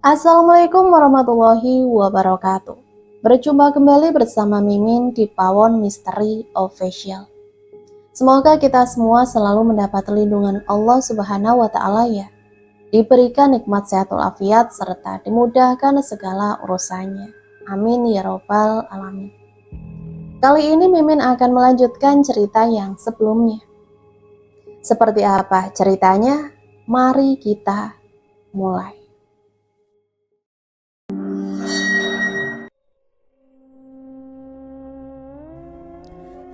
Assalamualaikum warahmatullahi wabarakatuh. Berjumpa kembali bersama Mimin di Pawon Misteri Official. Semoga kita semua selalu mendapat lindungan Allah Subhanahu wa Ta'ala ya. Diberikan nikmat sehat walafiat serta dimudahkan segala urusannya. Amin ya robbal alamin. Kali ini Mimin akan melanjutkan cerita yang sebelumnya. Seperti apa ceritanya? Mari kita mulai.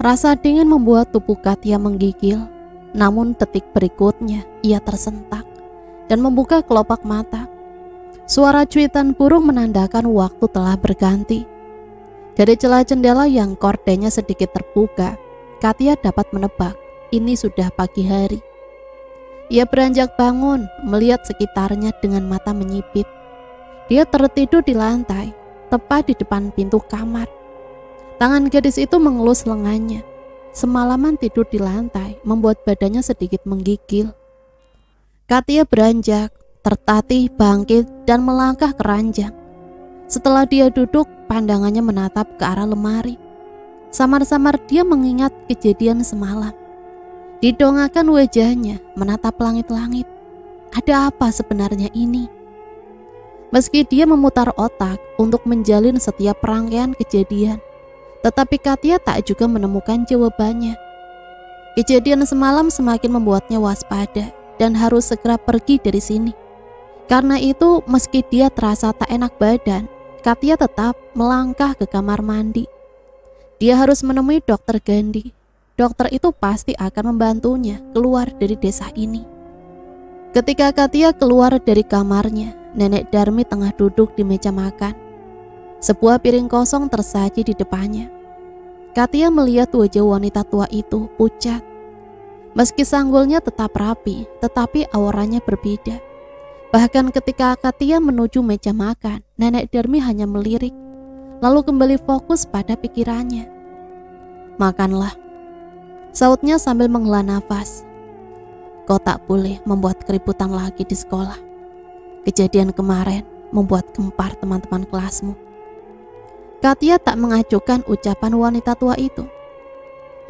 Rasa dingin membuat tubuh Katia menggigil, namun detik berikutnya ia tersentak dan membuka kelopak mata. Suara cuitan burung menandakan waktu telah berganti. Dari celah jendela yang kordennya sedikit terbuka, Katia dapat menebak ini sudah pagi hari. Ia beranjak bangun, melihat sekitarnya dengan mata menyipit. Dia tertidur di lantai, tepat di depan pintu kamar. Tangan gadis itu mengelus lengannya. Semalaman tidur di lantai membuat badannya sedikit menggigil. Katia beranjak, tertatih bangkit dan melangkah ke ranjang. Setelah dia duduk, pandangannya menatap ke arah lemari. Samar-samar dia mengingat kejadian semalam. Didongakkan wajahnya, menatap langit-langit. Ada apa sebenarnya ini? Meski dia memutar otak untuk menjalin setiap rangkaian kejadian, tetapi Katia tak juga menemukan jawabannya. Kejadian semalam semakin membuatnya waspada dan harus segera pergi dari sini. Karena itu, meski dia terasa tak enak badan, Katia tetap melangkah ke kamar mandi. Dia harus menemui Dokter Gandhi. Dokter itu pasti akan membantunya keluar dari desa ini. Ketika Katia keluar dari kamarnya, Nenek Darmi tengah duduk di meja makan. Sebuah piring kosong tersaji di depannya. Katia melihat wajah wanita tua itu pucat. Meski sanggulnya tetap rapi, tetapi auranya berbeda. Bahkan ketika Katia menuju meja makan, Nenek Darmi hanya melirik, lalu kembali fokus pada pikirannya. "Makanlah," sautnya sambil menghela nafas. "Kau tak boleh membuat keributan lagi di sekolah. Kejadian kemarin membuat gempar teman-teman kelasmu." Katia tak mengacuhkan ucapan wanita tua itu.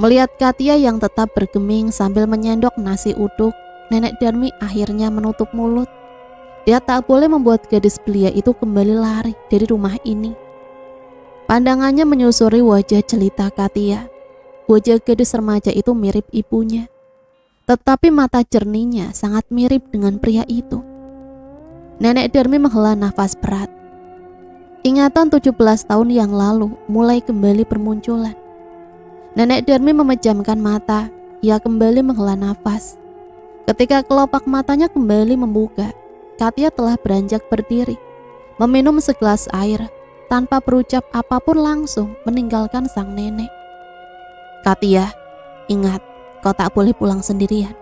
Melihat Katia yang tetap bergeming sambil menyendok nasi uduk, Nenek Darmi akhirnya menutup mulut. Dia tak boleh membuat gadis belia itu kembali lari dari rumah ini. Pandangannya menyusuri wajah jelita Katia. Wajah gadis remaja itu mirip ibunya, tetapi mata jernihnya sangat mirip dengan pria itu. Nenek Darmi menghela nafas berat. Ingatan 17 tahun yang lalu mulai kembali bermunculan. Nenek Darmi memejamkan mata, ia kembali menghela nafas. Ketika kelopak matanya kembali membuka, Katia telah beranjak berdiri, meminum segelas air, tanpa berucap apapun langsung meninggalkan sang nenek. "Katia, ingat, kau tak boleh pulang sendirian.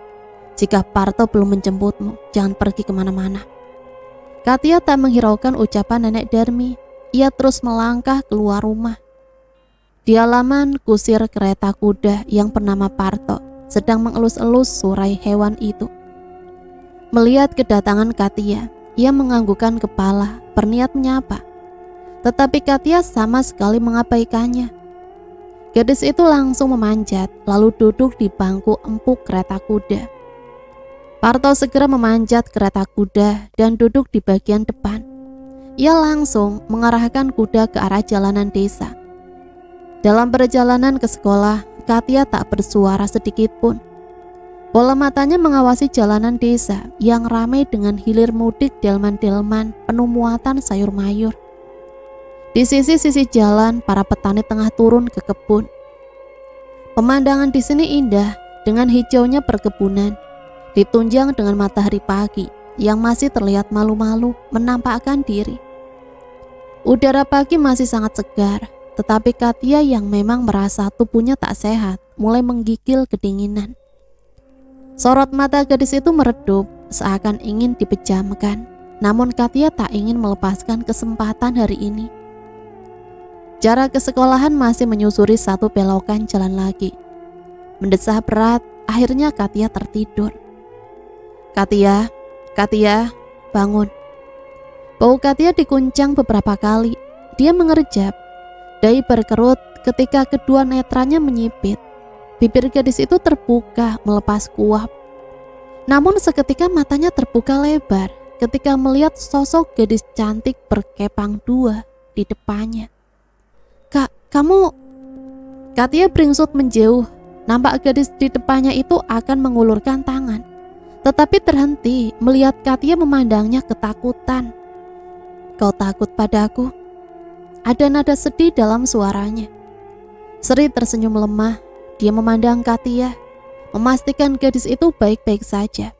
Jika Parto belum menjemputmu, jangan pergi kemana-mana." Katia tak menghiraukan ucapan Nenek Darmi. Ia terus melangkah keluar rumah. Di halaman, kusir kereta kuda yang bernama Parto sedang mengelus-elus surai hewan itu. Melihat kedatangan Katia, ia menganggukkan kepala, berniat menyapa. Tetapi Katia sama sekali mengabaikannya. Gadis itu langsung memanjat, lalu duduk di bangku empuk kereta kuda. Parto segera memanjat kereta kuda dan duduk di bagian depan. Ia langsung mengarahkan kuda ke arah jalanan desa. Dalam perjalanan ke sekolah, Katia tak bersuara sedikit pun. Bola matanya mengawasi jalanan desa yang ramai dengan hilir mudik delman-delman penuh muatan sayur mayur. Di sisi-sisi jalan, para petani tengah turun ke kebun. Pemandangan di sini indah dengan hijaunya perkebunan, ditunjang dengan matahari pagi yang masih terlihat malu-malu menampakkan diri. Udara pagi masih sangat segar, tetapi Katia yang memang merasa tubuhnya tak sehat mulai menggigil kedinginan. Sorot mata gadis itu meredup seakan ingin dipejamkan, namun Katia tak ingin melepaskan kesempatan hari ini. Jarak ke sekolahan masih menyusuri satu belokan jalan lagi. Mendesah berat, akhirnya Katia tertidur. Katia, bangun." Bau Katia diguncang beberapa kali. Dia mengerjap, dahi berkerut ketika kedua netranya menyipit. Bibir gadis itu terbuka melepas kuap. Namun seketika matanya terbuka lebar ketika melihat sosok gadis cantik berkepang dua di depannya. "Kak, kamu..." Katia beringsut menjauh. Nampak gadis di depannya itu akan mengulurkan tangan, tetapi terhenti melihat Katia memandangnya ketakutan. "Kau takut padaku?" Ada nada sedih dalam suaranya. Sri tersenyum lemah. Dia memandang Katia, memastikan gadis itu baik-baik saja.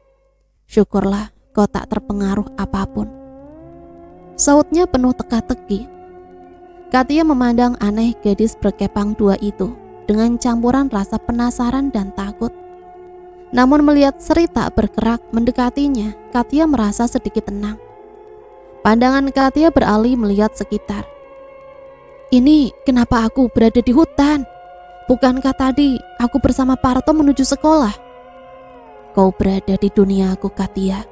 "Syukurlah kau tak terpengaruh apapun," sautnya penuh teka-teki. Katia memandang aneh gadis berkepang dua itu dengan campuran rasa penasaran dan takut. Namun melihat Sri tak bergerak mendekatinya, Katia merasa sedikit tenang. Pandangan Katia beralih melihat sekitar. "Ini kenapa aku berada di hutan? Bukankah tadi aku bersama Parto menuju sekolah?" "Kau berada di duniaku, Katia."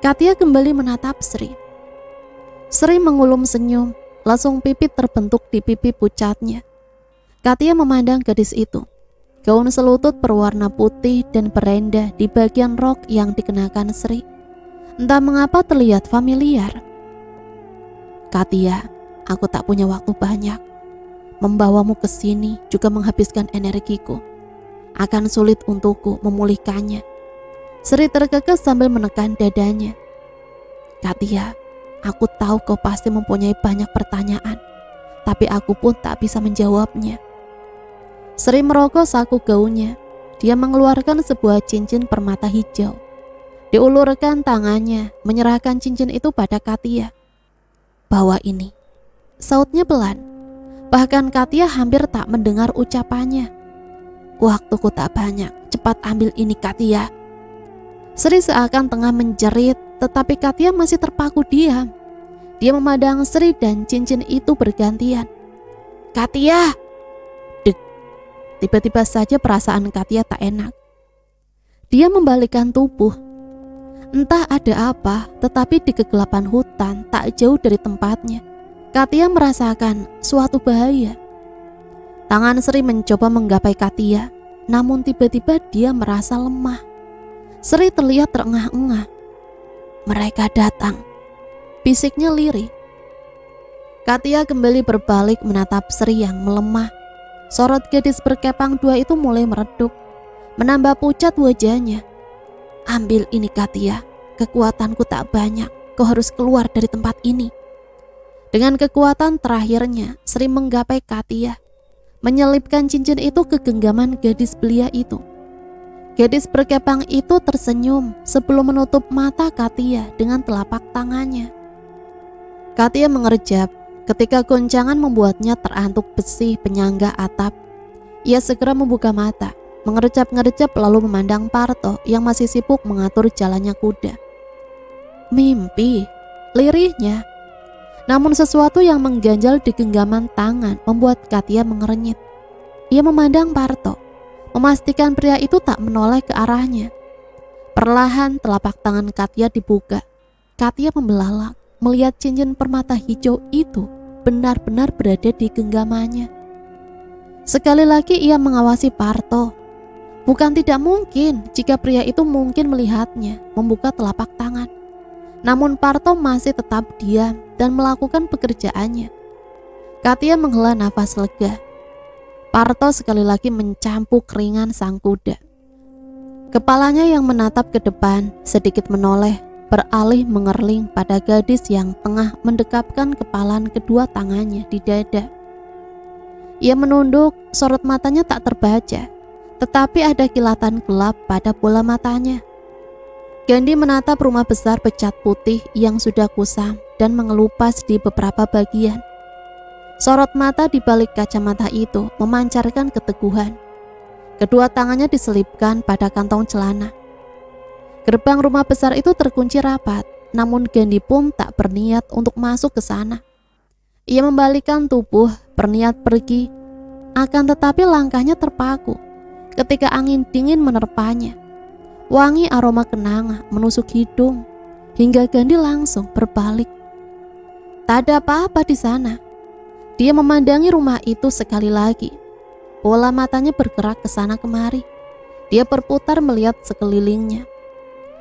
Katia kembali menatap Sri. Sri mengulum senyum, langsung pipit terbentuk di pipi pucatnya. Katia memandang gadis itu. Gaun selutut berwarna putih dan berenda di bagian rok yang dikenakan Sri entah mengapa terlihat familiar. "Katia, aku tak punya waktu banyak. Membawamu ke sini juga menghabiskan energiku. Akan sulit untukku memulihkannya." Sri terkekeh sambil menekan dadanya. "Katia, aku tahu kau pasti mempunyai banyak pertanyaan, tapi aku pun tak bisa menjawabnya." Sri merogoh saku gaunnya. Dia mengeluarkan sebuah cincin permata hijau. Diulurkan tangannya, menyerahkan cincin itu pada Katia. "Bawa ini," sautnya pelan. Bahkan Katia hampir tak mendengar ucapannya. "Waktuku tak banyak, cepat ambil ini, Katia." Sri seakan tengah menjerit, tetapi Katia masih terpaku diam. Dia memandang Sri dan cincin itu bergantian. "Katia!" Dek. Tiba-tiba saja perasaan Katia tak enak. Dia membalikkan tubuh. Entah ada apa, tetapi di kegelapan hutan tak jauh dari tempatnya, Katia merasakan suatu bahaya. Tangan Sri mencoba menggapai Katia, namun tiba-tiba dia merasa lemah. Sri terlihat terengah-engah. "Mereka datang," bisiknya lirih. Katia kembali berbalik menatap Sri yang melemah. Sorot gadis berkepang dua itu mulai meredup, menambah pucat wajahnya. "Ambil ini, Katia. Kekuatanku tak banyak. Kau harus keluar dari tempat ini." Dengan kekuatan terakhirnya, Sri menggapai Katia, menyelipkan cincin itu ke genggaman gadis belia itu. Gadis berkepang itu tersenyum sebelum menutup mata Katia dengan telapak tangannya. Katia mengerjap ketika goncangan membuatnya terantuk besi penyangga atap. Ia segera membuka mata, mengerjap-ngerjap lalu memandang Parto yang masih sibuk mengatur jalannya kuda. Mimpi, lirihnya. Namun sesuatu yang mengganjal di genggaman tangan membuat Katia mengernyit. Ia memandang Parto, memastikan pria itu tak menoleh ke arahnya. Perlahan telapak tangan Katia dibuka. Katia membelalak melihat cincin permata hijau itu benar-benar berada di genggamannya. Sekali lagi ia mengawasi Parto. Bukan tidak mungkin jika pria itu mungkin melihatnya membuka telapak tangan. Namun Parto masih tetap diam dan melakukan pekerjaannya. Katia menghela nafas lega. Parto sekali lagi mencampuk ringan sang kuda. Kepalanya yang menatap ke depan sedikit menoleh, beralih mengerling pada gadis yang tengah mendekapkan kepalan kedua tangannya di dada. Ia menunduk, sorot matanya tak terbaca, tetapi ada kilatan gelap pada bola matanya. Gandhi menatap rumah besar becat putih yang sudah kusam dan mengelupas di beberapa bagian. Sorot mata di balik kacamata itu memancarkan keteguhan. Kedua tangannya diselipkan pada kantong celana. Gerbang rumah besar itu terkunci rapat, namun Gandhi pun tak berniat untuk masuk ke sana. Ia membalikkan tubuh, berniat pergi, akan tetapi langkahnya terpaku ketika angin dingin menerpanya. Wangi aroma kenanga menusuk hidung hingga Gandhi langsung berbalik Tak ada apa-apa di sana. Dia memandangi rumah itu sekali lagi. Bola matanya bergerak ke sana kemari. Dia berputar melihat sekelilingnya.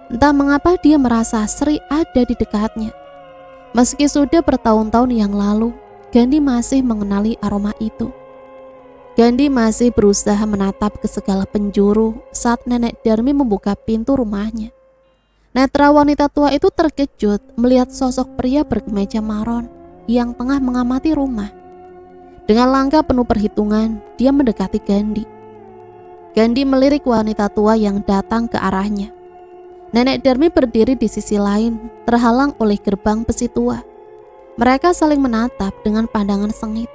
Entah mengapa dia merasa Sri ada di dekatnya. Meski sudah bertahun-tahun yang lalu, Gandhi masih mengenali aroma itu. Gandhi masih berusaha menatap ke segala penjuru saat Nenek Darmi membuka pintu rumahnya. Netra wanita tua itu terkejut melihat sosok pria berkemeja maron yang tengah mengamati rumah. Dengan langkah penuh perhitungan, dia mendekati Gandhi. Gandhi melirik wanita tua yang datang ke arahnya. Nenek Darmi berdiri di sisi lain, terhalang oleh gerbang besi tua. Mereka saling menatap dengan pandangan sengit.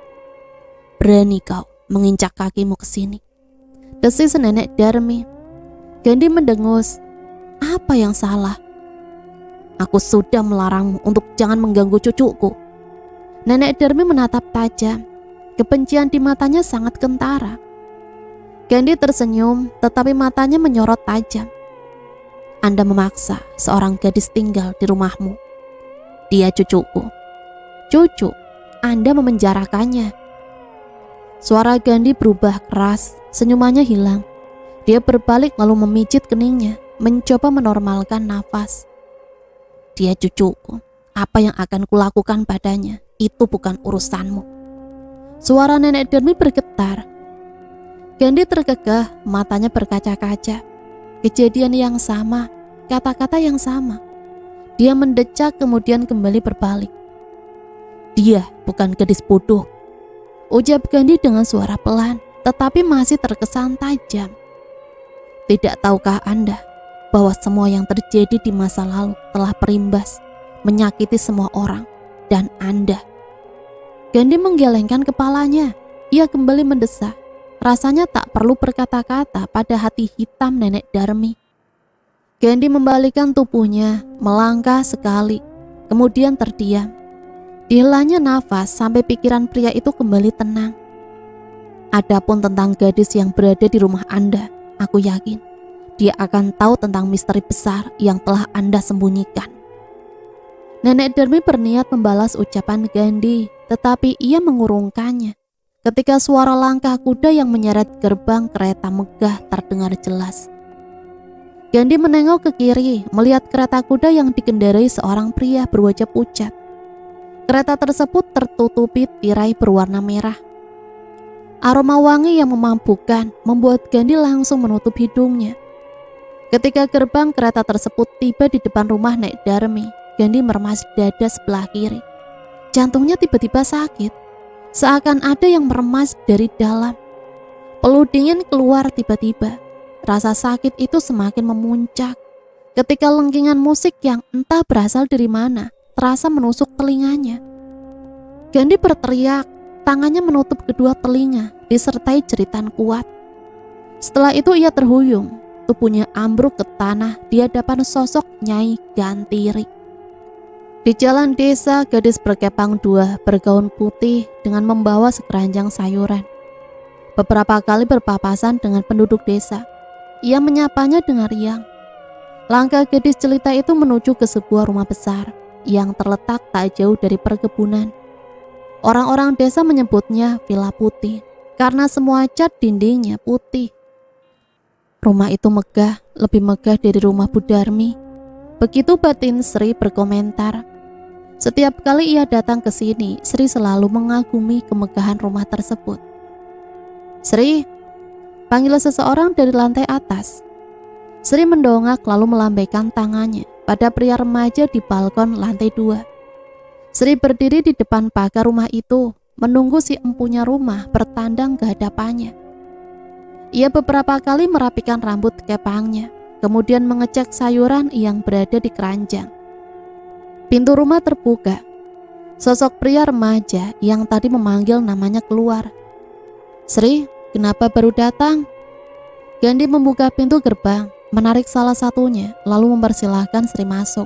"Berani kau menginjak kakimu ke sini," desis Nenek Darmi. Gandhi mendengus. "Apa yang salah?" "Aku sudah melarangmu untuk jangan mengganggu cucuku." Nenek Darmi menatap tajam. Kebencian di matanya sangat kentara. Gandhi tersenyum, tetapi matanya menyorot tajam. "Anda memaksa seorang gadis tinggal di rumahmu. Dia cucuku." "Cucu? Anda memenjarakannya." Suara Gandhi berubah keras, senyumannya hilang. Dia berbalik lalu memijit keningnya, mencoba menormalkan nafas. "Dia cucuku. Apa yang akan kulakukan padanya, itu bukan urusanmu." Suara Nenek Darmi bergetar. Gandhi terkekeh, matanya berkaca-kaca. Kejadian yang sama, kata-kata yang sama. Dia mendecak kemudian kembali berbalik. "Dia bukan gadis bodoh," ujar Gandhi dengan suara pelan, tetapi masih terkesan tajam. "Tidak tahukah Anda bahwa semua yang terjadi di masa lalu telah berimbas, menyakiti semua orang, dan Anda?" Gandhi menggelengkan kepalanya. Ia kembali mendesah. Rasanya tak perlu berkata-kata pada hati hitam Nenek Darmi. Gandhi membalikkan tubuhnya, melangkah sekali, kemudian terdiam. Dihilanya nafas sampai pikiran pria itu kembali tenang. "Adapun tentang gadis yang berada di rumah Anda, aku yakin dia akan tahu tentang misteri besar yang telah Anda sembunyikan." Nenek Darmi berniat membalas ucapan Gandhi, tetapi ia mengurungkannya. Ketika suara langkah kuda yang menyeret gerbang kereta megah terdengar jelas. Gandhi menengok ke kiri, melihat kereta kuda yang dikendarai seorang pria berwajah pucat. Kereta tersebut tertutupi tirai berwarna merah. Aroma wangi yang memabukkan membuat Gandhi langsung menutup hidungnya. Ketika gerbang kereta tersebut tiba di depan rumah Nenek Darmi, Gandhi meremas dada sebelah kiri. Jantungnya tiba-tiba sakit, seakan ada yang meremas dari dalam. Peluh dingin keluar tiba-tiba. Rasa sakit itu semakin memuncak ketika lengkingan musik yang entah berasal dari mana terasa menusuk telinganya. Gandhi berteriak, tangannya menutup kedua telinga disertai jeritan kuat. Setelah itu ia terhuyung, tubuhnya ambruk ke tanah di hadapan sosok Nyai Gantiri. Di jalan desa, gadis berkepang dua bergaun putih dengan membawa sekeranjang sayuran. Beberapa kali berpapasan dengan penduduk desa. Ia menyapanya dengan riang. Langkah gadis jelita itu menuju ke sebuah rumah besar yang terletak tak jauh dari perkebunan. Orang-orang desa menyebutnya Villa Putih karena semua cat dindingnya putih. Rumah itu megah, lebih megah dari rumah Bu Darmi. Begitu batin Sri berkomentar. Setiap kali ia datang ke sini, Sri selalu mengagumi kemegahan rumah tersebut. "Sri," panggil seseorang dari lantai atas. Sri mendongak lalu melambaikan tangannya pada pria remaja di balkon lantai 2. Sri berdiri di depan pagar rumah itu, menunggu si empunya rumah bertandang ke hadapannya. Ia beberapa kali merapikan rambut kepangnya, kemudian mengecek sayuran yang berada di keranjang. Pintu rumah terbuka. Sosok pria remaja yang tadi memanggil namanya keluar. "Sri, kenapa baru datang?" Gandhi membuka pintu gerbang, menarik salah satunya, lalu mempersilahkan Sri masuk.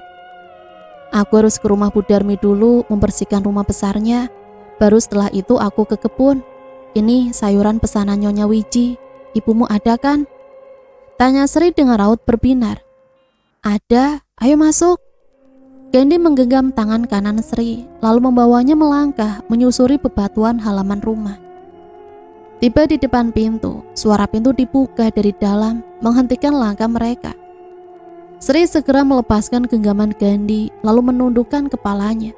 "Aku harus ke rumah Bu Darmi dulu membersihkan rumah besarnya. Baru setelah itu aku ke kebun. Ini sayuran pesanan Nyonya Wiji. Ibumu ada kan?" Tanya Sri dengan raut berbinar. "Ada, ayo masuk." Gandhi menggenggam tangan kanan Sri, lalu membawanya melangkah menyusuri bebatuan halaman rumah. Tiba di depan pintu, suara pintu dibuka dari dalam, menghentikan langkah mereka. Sri segera melepaskan genggaman Gandhi, lalu menundukkan kepalanya.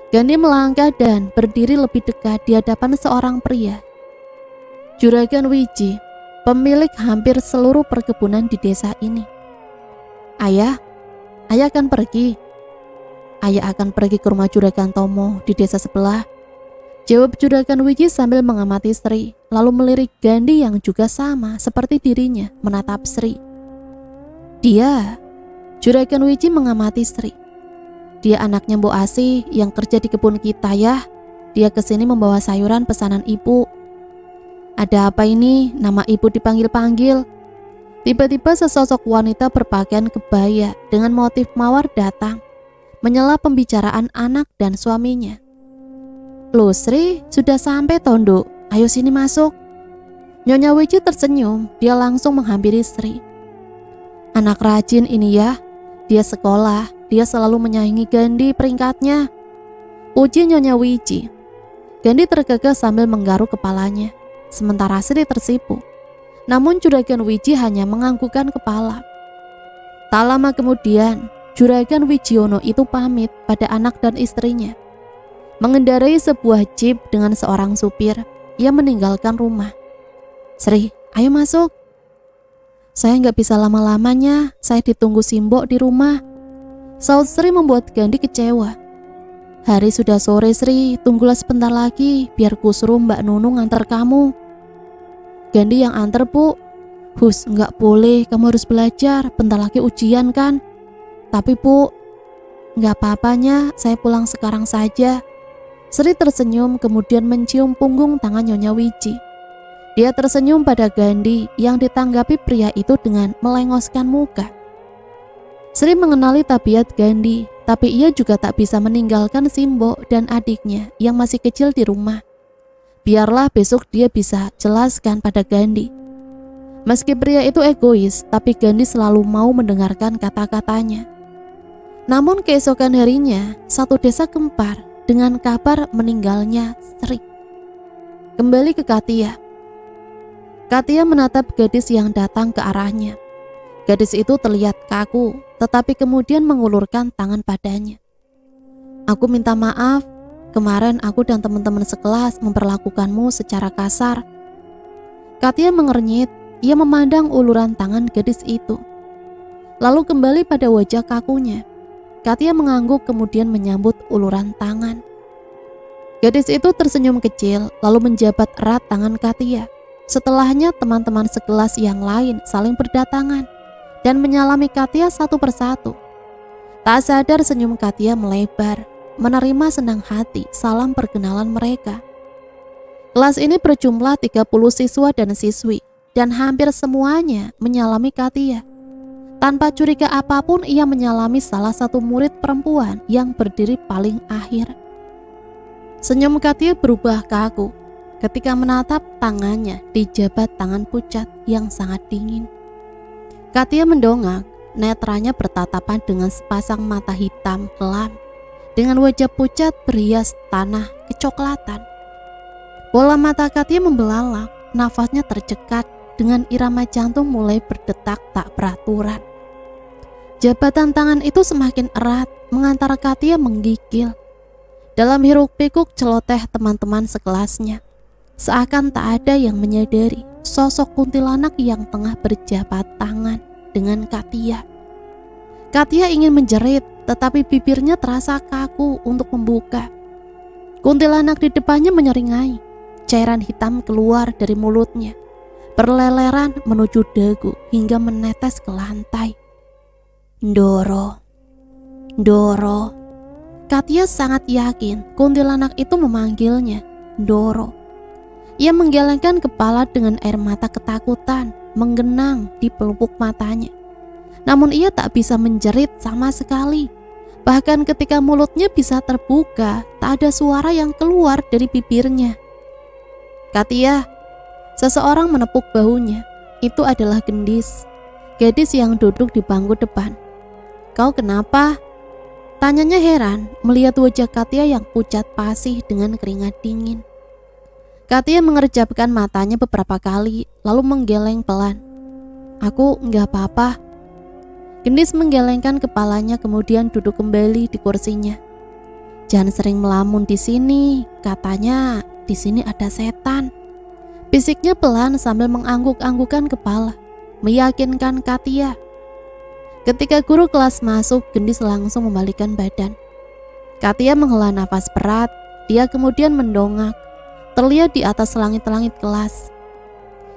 Gandhi melangkah dan berdiri lebih dekat di hadapan seorang pria. Juragan Wiji, pemilik hampir seluruh perkebunan di desa ini. Ayah akan pergi. Ayah akan pergi ke rumah Juragan Tomo di desa sebelah, jawab Juragan Wiji sambil mengamati Sri, lalu melirik Gandhi yang juga sama seperti dirinya menatap Sri. Juragan Wiji mengamati Sri. Dia anaknya Mbok Asih yang kerja di kebun kita ya. Dia kesini membawa sayuran pesanan ibu. Ada apa ini? Nama ibu dipanggil-panggil. Tiba-tiba sesosok wanita berpakaian kebaya dengan motif mawar datang, menyela pembicaraan anak dan suaminya. Loh Sri, sudah sampai Tondo. Ayo sini masuk. Nyonya Wiji tersenyum, dia langsung menghampiri Sri. Anak rajin ini ya. Dia sekolah, dia selalu menyaingi Gandhi peringkatnya. Puji Nyonya Wiji. Gandhi tergagah sambil menggaruk kepalanya, sementara Sri tersipu. Namun Juragan Wiji hanya menganggukkan kepala. Tak lama kemudian, Juragan Wijiono itu pamit pada anak dan istrinya. Mengendarai sebuah jeep dengan seorang supir, ia meninggalkan rumah. Sri, ayo masuk. Saya nggak bisa lama-lamanya, saya ditunggu Simbok di rumah. Saud Sri membuat Gandhi kecewa. Hari sudah sore Sri, tunggulah sebentar lagi, biar ku suruh Mbak Nunung antar kamu. Gandhi yang antar bu. Hus, nggak boleh, kamu harus belajar, bentar lagi ujian kan. Tapi bu, nggak apa-apanya, saya pulang sekarang saja. Sri tersenyum kemudian mencium punggung tangan Nyonya Wiji. Dia tersenyum pada Gandhi yang ditanggapi pria itu dengan melengoskan muka. Sri mengenali tabiat Gandhi, tapi ia juga tak bisa meninggalkan Simbok dan adiknya yang masih kecil di rumah. Biarlah besok dia bisa jelaskan pada Gandhi. Meski pria itu egois, tapi Gandhi selalu mau mendengarkan kata-katanya. Namun keesokan harinya, satu desa gempar dengan kabar meninggalnya Sri. Kembali ke Katia. Katia menatap gadis yang datang ke arahnya. Gadis itu terlihat kaku, tetapi kemudian mengulurkan tangan padanya. Aku minta maaf, kemarin aku dan teman-teman sekelas memperlakukanmu secara kasar. Katia mengernyit, ia memandang uluran tangan gadis itu. Lalu kembali pada wajah kakunya. Katia mengangguk kemudian menyambut uluran tangan. Gadis itu tersenyum kecil lalu menjabat erat tangan Katia. Setelahnya teman-teman sekelas yang lain saling berdatangan dan menyalami Katia satu persatu. Tak sadar senyum Katia melebar, menerima senang hati salam perkenalan mereka. Kelas ini berjumlah 30 siswa dan siswi dan hampir semuanya menyalami Katia. Tanpa curiga apapun ia menyalami salah satu murid perempuan yang berdiri paling akhir. Senyum Katia berubah kaku ketika menatap tangannya dijabat tangan pucat yang sangat dingin. Katia mendongak, netranya bertatapan dengan sepasang mata hitam kelam dengan wajah pucat berhias tanah kecoklatan. Bola mata Katia membelalak, nafasnya tercekat dengan irama jantung mulai berdetak tak beraturan. Jabatan tangan itu semakin erat, mengantar Katia menggigil. Dalam hiruk-pikuk celoteh teman-teman sekelasnya, seakan tak ada yang menyadari sosok kuntilanak yang tengah berjabat tangan dengan Katia. Katia ingin menjerit, tetapi bibirnya terasa kaku untuk membuka. Kuntilanak di depannya menyeringai, cairan hitam keluar dari mulutnya, berleleran menuju dagu hingga menetes ke lantai. Doro. Katia sangat yakin kuntilanak itu memanggilnya Doro. Ia menggelengkan kepala dengan air mata ketakutan menggenang di pelupuk matanya. Namun ia tak bisa menjerit sama sekali. Bahkan ketika mulutnya bisa terbuka, tak ada suara yang keluar dari bibirnya. Katia, seseorang menepuk bahunya. Itu adalah Gendis, gadis yang duduk di bangku depan. Kau kenapa? Tanyanya heran melihat wajah Katia yang pucat pasih dengan keringat dingin. Katia mengerjapkan matanya beberapa kali lalu menggeleng pelan. Aku nggak apa-apa. Gendis menggelengkan kepalanya kemudian duduk kembali di kursinya. Jangan sering melamun di sini, katanya di sini ada setan. Bisiknya pelan sambil mengangguk-anggukan kepala, meyakinkan Katia. Ketika guru kelas masuk, Gendis langsung membalikkan badan. Katia menghela nafas berat, dia kemudian mendongak. Terlihat di atas langit-langit kelas.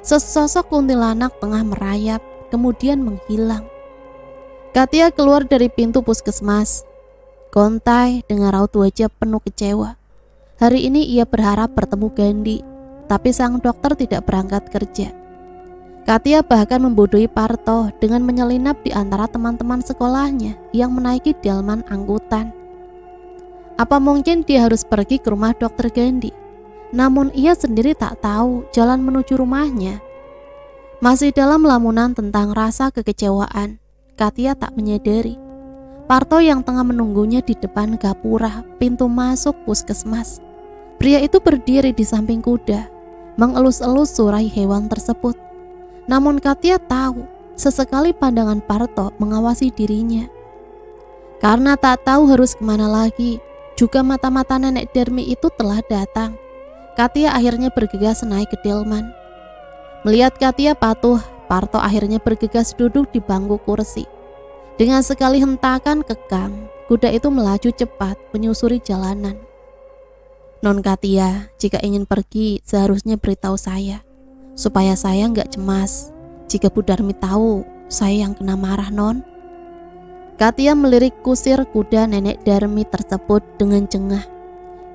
Sesosok kuntilanak tengah merayap, kemudian menghilang. Katia keluar dari pintu puskesmas. Gontai dengan raut wajah penuh kecewa. Hari ini ia berharap bertemu Gandhi, tapi sang dokter tidak berangkat kerja. Katia bahkan membodohi Parto dengan menyelinap di antara teman-teman sekolahnya yang menaiki delman angkutan. Apa mungkin dia harus pergi ke rumah dokter Gandhi? Namun ia sendiri tak tahu jalan menuju rumahnya. Masih dalam lamunan tentang rasa kekecewaan, Katia tak menyadari Parto yang tengah menunggunya di depan gapura pintu masuk puskesmas. Pria itu berdiri di samping kuda, mengelus-elus surai hewan tersebut. Namun Katia tahu, sesekali pandangan Parto mengawasi dirinya. Karena tak tahu harus kemana lagi, juga mata-mata nenek Darmi itu telah datang. Katia akhirnya bergegas naik ke delman. Melihat Katia patuh, Parto akhirnya bergegas duduk di bangku kursi. Dengan sekali hentakan kekang, kuda itu melaju cepat menyusuri jalanan. Non Katia, jika ingin pergi seharusnya beritahu saya, supaya saya nggak cemas. Jika Bu Darmi tahu, saya yang kena marah non. Katia melirik kusir kuda nenek Darmi tersebut dengan jengah.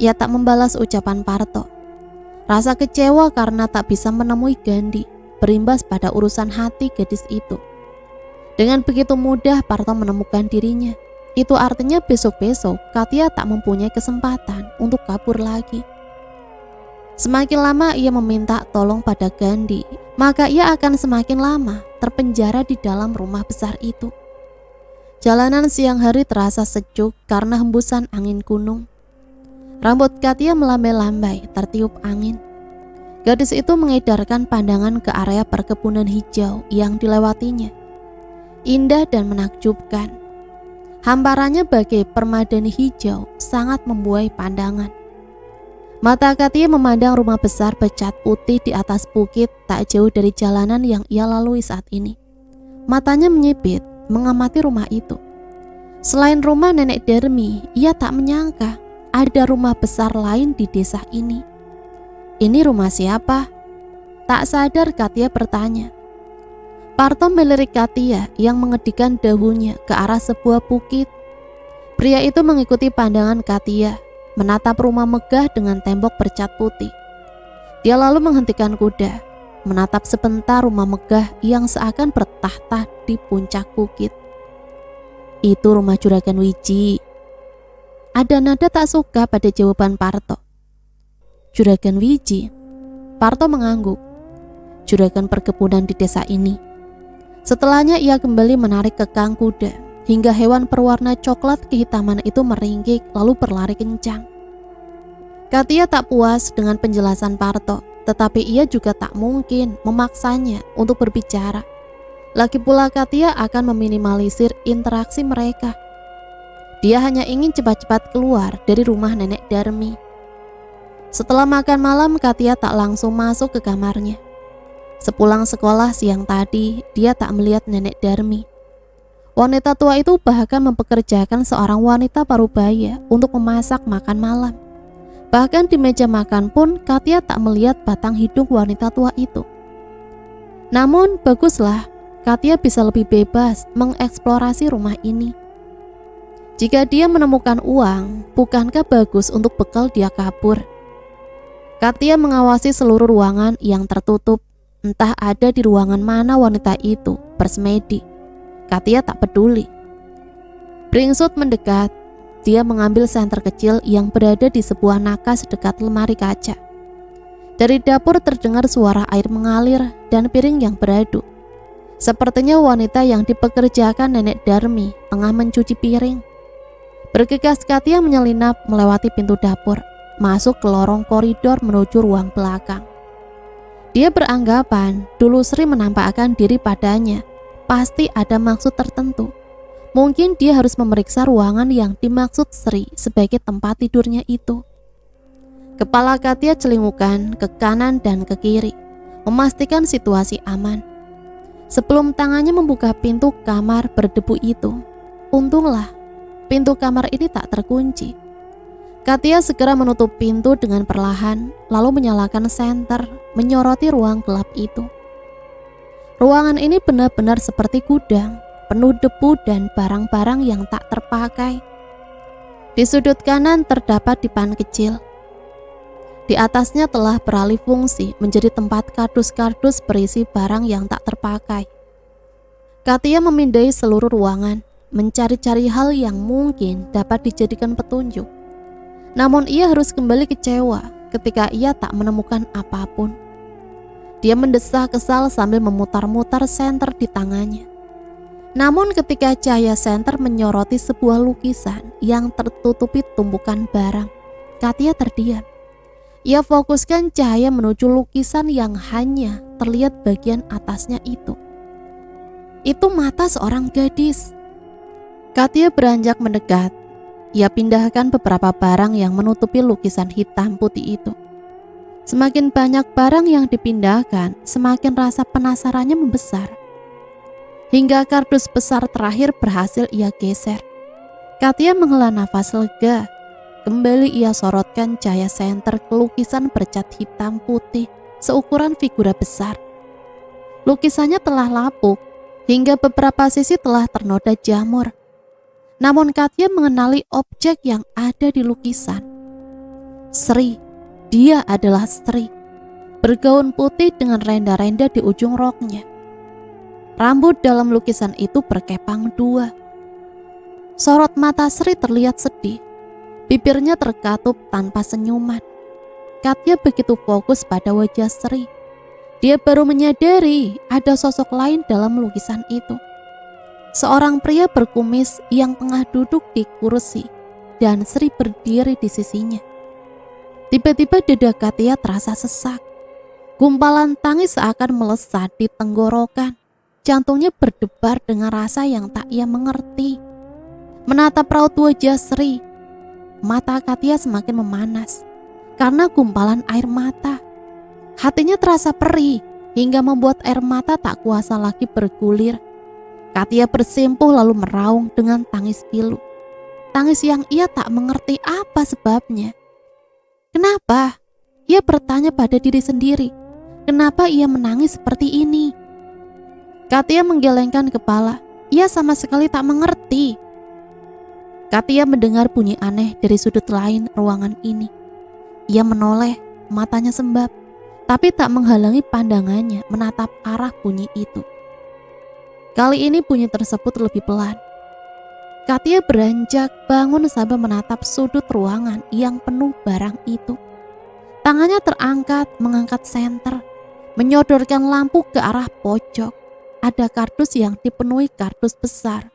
Ia tak membalas ucapan Parto. Rasa kecewa karena tak bisa menemui Gandhi berimbas pada urusan hati gadis itu. Dengan begitu mudah Parto menemukan dirinya. Itu artinya besok-besok Katia tak mempunyai kesempatan untuk kabur lagi. Semakin lama ia meminta tolong pada Gandhi, maka ia akan semakin lama terpenjara di dalam rumah besar itu. Jalanan siang hari terasa sejuk karena hembusan angin gunung. Rambut Katia melambai-lambai tertiup angin. Gadis itu mengedarkan pandangan ke area perkebunan hijau yang dilewatinya. Indah dan menakjubkan. Hamparannya bagai permadani hijau sangat membuai pandangan. Mata Katia memandang rumah besar bercat putih di atas bukit tak jauh dari jalanan yang ia lalui saat ini. Matanya menyipit mengamati rumah itu. Selain rumah nenek Darmi, ia tak menyangka ada rumah besar lain di desa ini. Ini rumah siapa? Tak sadar Katia bertanya. Parto melirik Katia yang mengedikan dahunya ke arah sebuah bukit. Pria itu mengikuti pandangan Katia, menatap rumah megah dengan tembok bercat putih. Dia lalu menghentikan kuda, menatap sebentar rumah megah yang seakan bertahta di puncak bukit. Itu rumah Juragan Wiji. Ada nada tak suka pada jawaban Parto. Juragan Wiji? Parto mengangguk. Juragan perkebunan di desa ini. Setelahnya ia kembali menarik kekang kuda hingga hewan berwarna coklat kehitaman itu meringkik lalu berlari kencang. Katia tak puas dengan penjelasan Parto, tetapi ia juga tak mungkin memaksanya untuk berbicara. Lagi pula Katia akan meminimalisir interaksi mereka. Dia hanya ingin cepat-cepat keluar dari rumah nenek Darmi. Setelah makan malam, Katia tak langsung masuk ke kamarnya. Sepulang sekolah siang tadi, dia tak melihat nenek Darmi. Wanita tua itu bahkan mempekerjakan seorang wanita parubaya untuk memasak makan malam. Bahkan di meja makan pun Katia tak melihat batang hidung wanita tua itu. Namun baguslah, Katia bisa lebih bebas mengeksplorasi rumah ini. Jika dia menemukan uang, bukankah bagus untuk bekal dia kabur? Katia mengawasi seluruh ruangan yang tertutup. Entah ada di ruangan mana wanita itu bersemedi. Katia tak peduli. Beringsut mendekat, dia mengambil senter kecil yang berada di sebuah nakas dekat lemari kaca. Dari dapur terdengar suara air mengalir dan piring yang beradu. Sepertinya wanita yang dipekerjakan nenek Darmi tengah mencuci piring. Bergegas Katia menyelinap melewati pintu dapur, masuk ke lorong koridor menuju ruang belakang. Dia beranggapan dulu Sri menampakkan diri padanya, pasti ada maksud tertentu. Mungkin dia harus memeriksa ruangan yang dimaksud Sri sebagai tempat tidurnya itu. Kepala Katia celingukan ke kanan dan ke kiri, memastikan situasi aman. Sebelum tangannya membuka pintu kamar berdebu itu, untunglah pintu kamar ini tak terkunci. Katia segera menutup pintu dengan perlahan, lalu menyalakan senter, menyoroti ruang gelap itu. Ruangan ini benar-benar seperti gudang, penuh debu dan barang-barang yang tak terpakai. Di sudut kanan terdapat dipan kecil. Di atasnya telah beralih fungsi menjadi tempat kardus-kardus berisi barang yang tak terpakai. Katia memindai seluruh ruangan, mencari-cari hal yang mungkin dapat dijadikan petunjuk. Namun ia harus kembali kecewa ketika ia tak menemukan apapun. Dia mendesah kesal sambil memutar-mutar senter di tangannya. Namun ketika cahaya senter menyoroti sebuah lukisan yang tertutupi tumpukan barang, Katia terdiam. Ia fokuskan cahaya menuju lukisan yang hanya terlihat bagian atasnya itu. Itu mata seorang gadis. Katia beranjak mendekat. Ia pindahkan beberapa barang yang menutupi lukisan hitam putih itu. Semakin banyak barang yang dipindahkan, semakin rasa penasarannya membesar. Hingga kardus besar terakhir berhasil ia geser. Katia menghela nafas lega. Kembali ia sorotkan cahaya senter ke lukisan bercat hitam putih seukuran figura besar. Lukisannya telah lapuk, hingga beberapa sisi telah ternoda jamur. Namun Katia mengenali objek yang ada di lukisan. Sri, dia adalah Sri. Bergaun putih dengan renda-renda di ujung roknya. Rambut dalam lukisan itu berkepang dua. Sorot mata Sri terlihat sedih. Bibirnya terkatup tanpa senyuman. Katia begitu fokus pada wajah Sri. Dia baru menyadari ada sosok lain dalam lukisan itu. Seorang pria berkumis yang tengah duduk di kursi dan Sri berdiri di sisinya. Tiba-tiba dada Katia terasa sesak. Gumpalan tangis seakan melesat di tenggorokan. Jantungnya berdebar dengan rasa yang tak ia mengerti. Menatap raut wajah Sri, mata Katia semakin memanas karena gumpalan air mata. Hatinya terasa perih hingga membuat air mata tak kuasa lagi bergulir. Katia bersimpuh lalu meraung dengan tangis pilu. Tangis yang ia tak mengerti apa sebabnya. Kenapa? Ia bertanya pada diri sendiri. Kenapa ia menangis seperti ini? Katia menggelengkan kepala. Ia sama sekali tak mengerti. Katia mendengar bunyi aneh dari sudut lain ruangan ini. Ia menoleh, matanya sembab, tapi tak menghalangi pandangannya menatap arah bunyi itu. Kali ini bunyi tersebut lebih pelan. Katia beranjak bangun sambil menatap sudut ruangan yang penuh barang itu. Tangannya terangkat mengangkat senter, menyodorkan lampu ke arah pojok. Ada kardus yang dipenuhi kardus besar.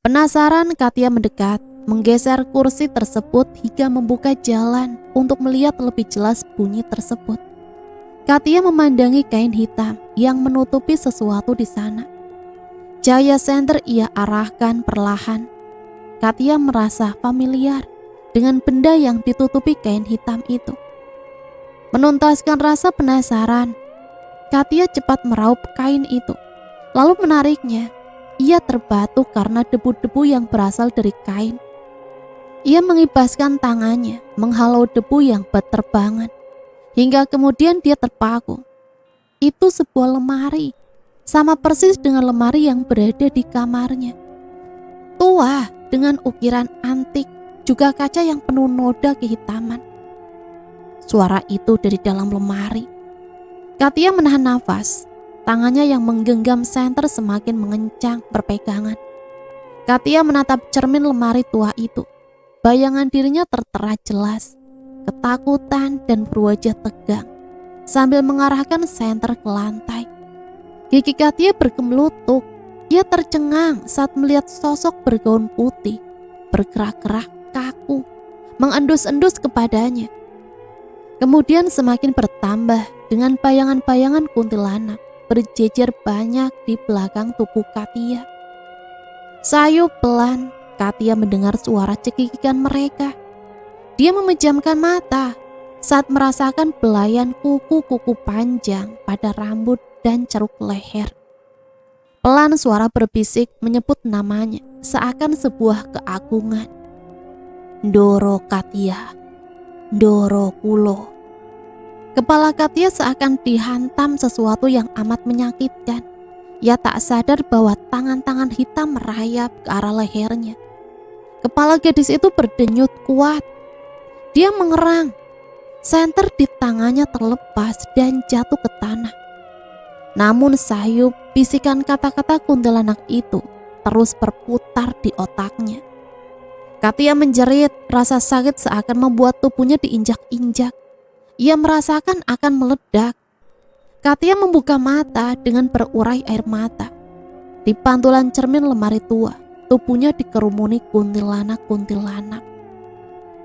Penasaran, Katia mendekat, menggeser kursi tersebut hingga membuka jalan untuk melihat lebih jelas bunyi tersebut. Katia memandangi kain hitam yang menutupi sesuatu di sana. Cahaya senter ia arahkan perlahan. Katia merasa familiar dengan benda yang ditutupi kain hitam itu. Menuntaskan rasa penasaran, Katia cepat meraup kain itu, lalu menariknya. Ia terbatuk karena debu-debu yang berasal dari kain. Ia mengibaskan tangannya, menghalau debu yang berterbangan, hingga kemudian dia terpaku. Itu sebuah lemari, sama persis dengan lemari yang berada di kamarnya. Tua dengan ukiran antik, juga kaca yang penuh noda kehitaman. Suara itu dari dalam lemari. Katia menahan nafas. Tangannya yang menggenggam senter semakin mengencang berpegangan. Katia menatap cermin lemari tua itu. Bayangan dirinya tertera jelas, ketakutan dan berwajah tegang, sambil mengarahkan senter ke lantai. Gigi Katia bergemelutuk. Ia tercengang saat melihat sosok bergaun putih, bergerak-gerak kaku, mengendus-endus kepadanya. Kemudian semakin bertambah dengan bayangan-bayangan kuntilanak berjejer banyak di belakang tubuh Katia. Sayu pelan, Katia mendengar suara cekikikan mereka. Dia memejamkan mata saat merasakan belayan kuku-kuku panjang pada rambut dan ceruk leher. Pelan suara berbisik menyebut namanya seakan sebuah keagungan. Ndoro Katia, Ndoro Kulo. Kepala Katia seakan dihantam sesuatu yang amat menyakitkan. Ia tak sadar bahwa tangan-tangan hitam merayap ke arah lehernya. Kepala gadis itu berdenyut kuat. Dia mengerang. Senter di tangannya terlepas dan jatuh ke tanah. Namun sayup bisikan kata-kata kuntilanak itu terus berputar di otaknya. Katia menjerit, rasa sakit seakan membuat tubuhnya diinjak-injak. Ia merasakan akan meledak. Katia membuka mata dengan berurai air mata. Di pantulan cermin lemari tua, tubuhnya dikerumuni kuntilanak-kuntilanak.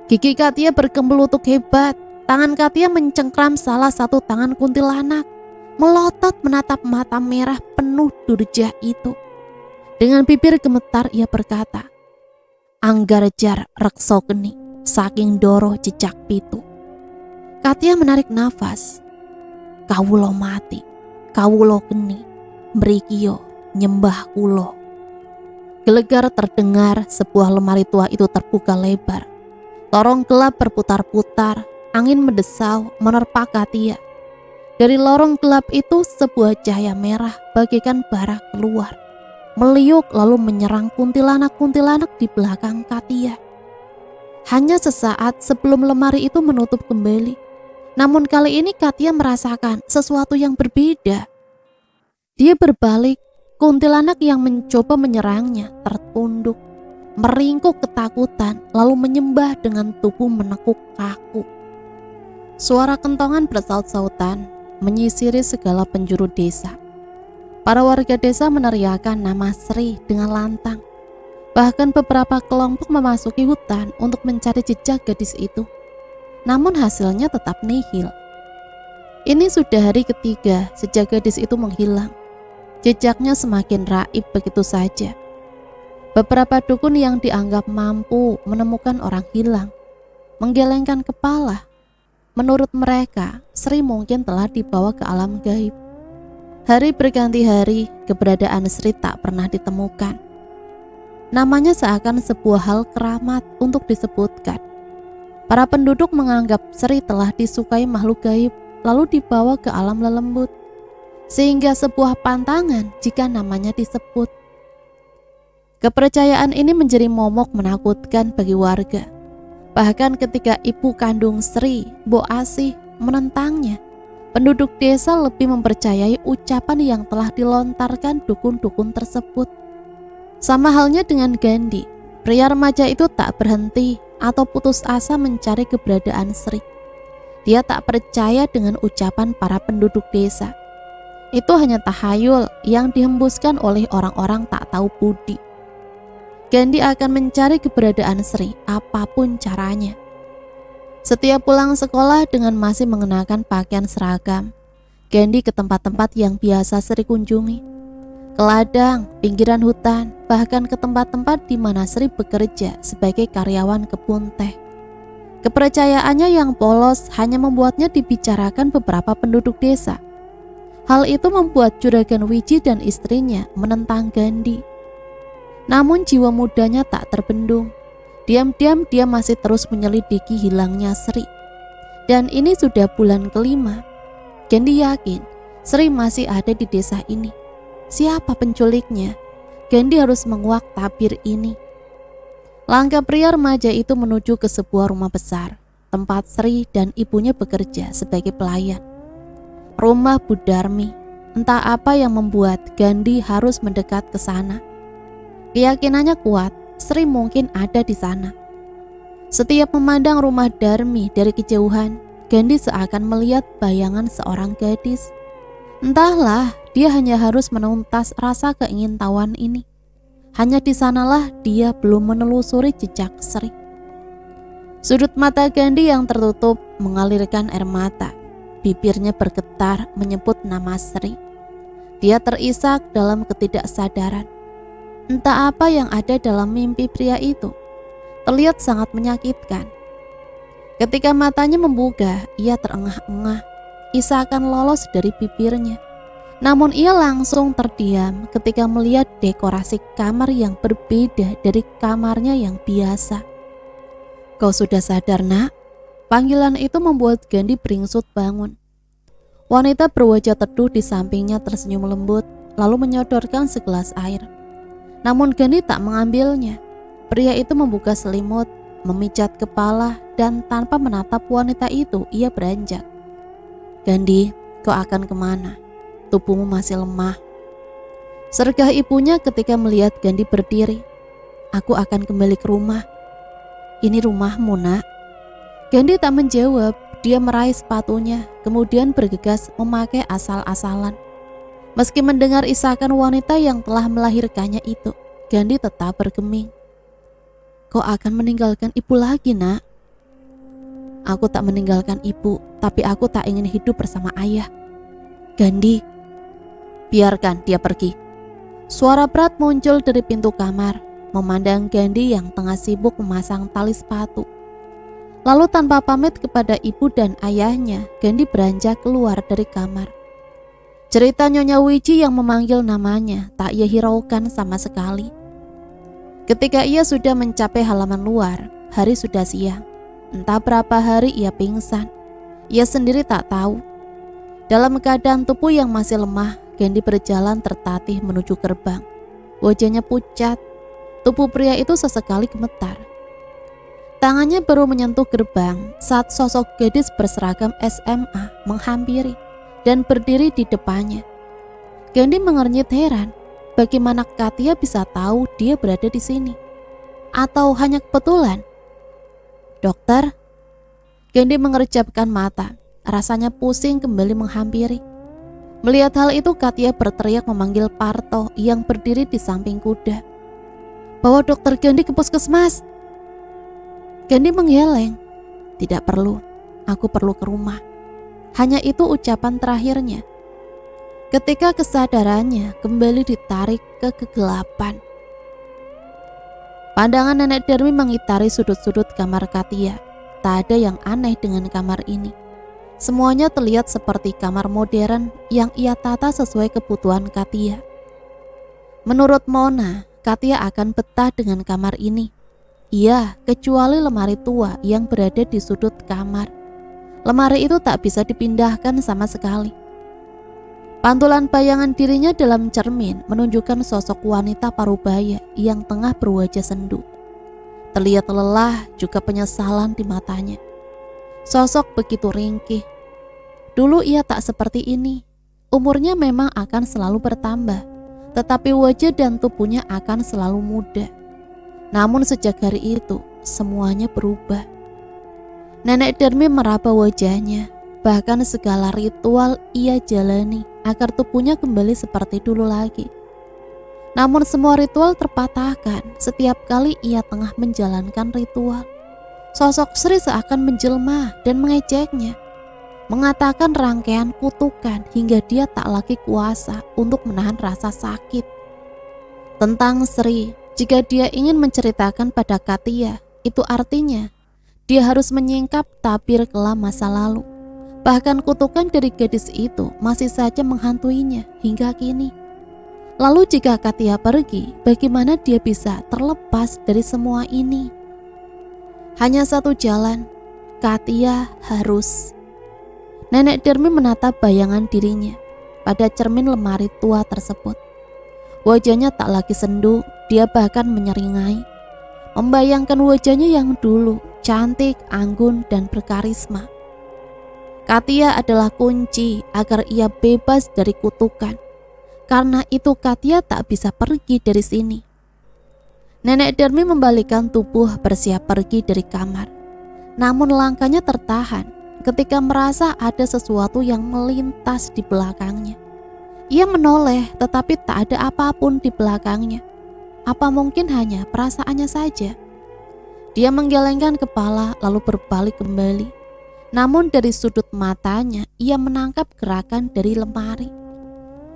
Gigi Katia bergemelutuk hebat. Tangan Katia mencengkram salah satu tangan kuntilanak, melotot menatap mata merah penuh durja itu. Dengan bibir gemetar ia berkata, "Anggarjar rekso geni, saking doro jejak pitu." Katia menarik nafas. "Kawulo mati, kawulo geni, mrikio nyembah kulo." Gelegar terdengar, sebuah lemari tua itu terbuka lebar. Lorong gelap berputar-putar, angin mendesau menerpa Katia. Dari lorong gelap itu sebuah cahaya merah bagaikan bara keluar, meliuk lalu menyerang kuntilanak-kuntilanak di belakang Katia. Hanya sesaat sebelum lemari itu menutup kembali. Namun kali ini Katia merasakan sesuatu yang berbeda. Dia berbalik, kuntilanak yang mencoba menyerangnya tertunduk, meringkuk ketakutan lalu menyembah dengan tubuh menekuk kaku. Suara kentongan bersaut-sautan menyisiri segala penjuru desa. Para warga desa meneriakkan nama Sri dengan lantang. Bahkan beberapa kelompok memasuki hutan untuk mencari jejak gadis itu. Namun hasilnya tetap nihil. Ini sudah hari ketiga sejak gadis itu menghilang. Jejaknya semakin raib begitu saja. Beberapa dukun yang dianggap mampu menemukan orang hilang menggelengkan kepala. Menurut mereka, Sri mungkin telah dibawa ke alam gaib. Hari berganti hari, keberadaan Sri tak pernah ditemukan. Namanya seakan sebuah hal keramat untuk disebutkan. Para penduduk menganggap Sri telah disukai makhluk gaib lalu dibawa ke alam lelembut, sehingga sebuah pantangan jika namanya disebut. Kepercayaan ini menjadi momok menakutkan bagi warga. Bahkan ketika ibu kandung Sri, Mbok Asih, menentangnya, penduduk desa lebih mempercayai ucapan yang telah dilontarkan dukun-dukun tersebut. Sama halnya dengan Gandhi, pria remaja itu tak berhenti atau putus asa mencari keberadaan Sri. Dia tak percaya dengan ucapan para penduduk desa. Itu hanya tahayul yang dihembuskan oleh orang-orang tak tahu budi. Gandhi akan mencari keberadaan Sri apapun caranya. Setiap pulang sekolah dengan masih mengenakan pakaian seragam, Gandhi ke tempat-tempat yang biasa Sri kunjungi. Ke ladang, pinggiran hutan, bahkan ke tempat-tempat di mana Sri bekerja sebagai karyawan kebun teh. Kepercayaannya yang polos hanya membuatnya dibicarakan beberapa penduduk desa. Hal itu membuat Juragan Wiji dan istrinya menentang Gandhi. Namun jiwa mudanya tak terbendung. Diam-diam dia masih terus menyelidiki hilangnya Sri. Dan ini sudah bulan kelima. Gandhi yakin Sri masih ada di desa ini. Siapa penculiknya? Gandhi harus menguak tabir ini. Langkah pria remaja itu menuju ke sebuah rumah besar, tempat Sri dan ibunya bekerja sebagai pelayan. Rumah Budarmi. Entah apa yang membuat Gandhi harus mendekat ke sana. Keyakinannya kuat, Sri mungkin ada di sana. Setiap memandang rumah Darmi dari kejauhan, Gandhi seakan melihat bayangan seorang gadis. Entahlah, dia hanya harus menuntas rasa keingintahuan ini. Hanya di sanalah dia belum menelusuri jejak Sri. Sudut mata Gandhi yang tertutup mengalirkan air mata. Bibirnya bergetar menyebut nama Sri. Dia terisak dalam ketidaksadaran. Entah apa yang ada dalam mimpi pria itu. Terlihat sangat menyakitkan. Ketika matanya membuka, ia terengah-engah. Isakan lolos dari bibirnya. Namun ia langsung terdiam ketika melihat dekorasi kamar yang berbeda dari kamarnya yang biasa. "Kau sudah sadar, Nak?" Panggilan itu membuat Gandhi beringsut bangun. Wanita berwajah teduh di sampingnya tersenyum lembut, lalu menyodorkan segelas air. Namun Gandhi tak mengambilnya. Pria itu membuka selimut, memijat kepala, dan tanpa menatap wanita itu, ia beranjak. "Gandhi, kau akan kemana? Tubuhmu masih lemah." Sergah ibunya ketika melihat Gandhi berdiri. "Aku akan kembali ke rumah." "Ini rumahmu, Nak." Gandhi tak menjawab. Dia meraih sepatunya, kemudian bergegas memakai asal-asalan. Meski mendengar isakan wanita yang telah melahirkannya itu, Gandhi tetap bergeming. "Kau akan meninggalkan ibu lagi, Nak." "Aku tak meninggalkan ibu, tapi aku tak ingin hidup bersama ayah." "Gandhi." "Biarkan dia pergi." Suara berat muncul dari pintu kamar, memandang Gandhi yang tengah sibuk memasang tali sepatu. Lalu tanpa pamit kepada ibu dan ayahnya, Gandhi beranjak keluar dari kamar. Cerita Nyonya Wiji yang memanggil namanya tak ia hiraukan sama sekali. Ketika ia sudah mencapai halaman luar, hari sudah siang. Entah berapa hari ia pingsan. Ia sendiri tak tahu. Dalam keadaan tubuh yang masih lemah, Gandhi berjalan tertatih menuju gerbang. Wajahnya pucat. Tubuh pria itu sesekali gemetar. Tangannya baru menyentuh gerbang saat sosok gadis berseragam SMA menghampiri dan berdiri di depannya. Gandhi mengernyit heran, bagaimana Katya bisa tahu dia berada di sini? Atau hanya kebetulan? "Dokter?" Gandhi mengerjapkan mata, rasanya pusing kembali menghampiri. Melihat hal itu, Katya berteriak memanggil Parto yang berdiri di samping kuda. "Bawa Dokter Gandhi ke puskesmas." Gandhi menggeleng. "Tidak perlu, aku perlu ke rumah." Hanya itu ucapan terakhirnya. Ketika kesadarannya kembali ditarik ke kegelapan. Pandangan Nenek Darmi mengitari sudut-sudut kamar Katya. Tak ada yang aneh dengan kamar ini. Semuanya terlihat seperti kamar modern yang ia tata sesuai kebutuhan Katya. Menurut Mona, Katya akan betah dengan kamar ini. Iya, kecuali lemari tua yang berada di sudut kamar. Lemari itu tak bisa dipindahkan sama sekali. Pantulan bayangan dirinya dalam cermin menunjukkan sosok wanita parubaya yang tengah berwajah sendu. Terlihat lelah juga penyesalan di matanya. Sosok begitu ringkih. Dulu ia tak seperti ini. Umurnya memang akan selalu bertambah, tetapi wajah dan tubuhnya akan selalu muda. Namun sejak hari itu, semuanya berubah. Nenek Darmi meraba wajahnya, bahkan segala ritual ia jalani agar tubuhnya kembali seperti dulu lagi. Namun semua ritual terpatahkan setiap kali ia tengah menjalankan ritual. Sosok Sri seakan menjelma dan mengejeknya, mengatakan rangkaian kutukan hingga dia tak lagi kuasa untuk menahan rasa sakit. Tentang Sri, jika dia ingin menceritakan pada Katya, itu artinya dia harus menyingkap tabir kelam masa lalu. Bahkan kutukan dari gadis itu masih saja menghantuinya hingga kini. Lalu jika Katya pergi, bagaimana dia bisa terlepas dari semua ini? Hanya satu jalan, Katya harus. Nenek Darmi menatap bayangan dirinya pada cermin lemari tua tersebut. Wajahnya tak lagi sendu, dia bahkan menyeringai. Membayangkan wajahnya yang dulu cantik, anggun, dan berkarisma. Katya adalah kunci agar ia bebas dari kutukan. Karena itu Katya tak bisa pergi dari sini. Nenek Darmi membalikkan tubuh bersiap pergi dari kamar. Namun langkahnya tertahan ketika merasa ada sesuatu yang melintas di belakangnya. Ia menoleh tetapi tak ada apapun di belakangnya. Apa mungkin hanya perasaannya saja? Dia menggelengkan kepala lalu berbalik kembali. Namun dari sudut matanya ia menangkap gerakan dari lemari.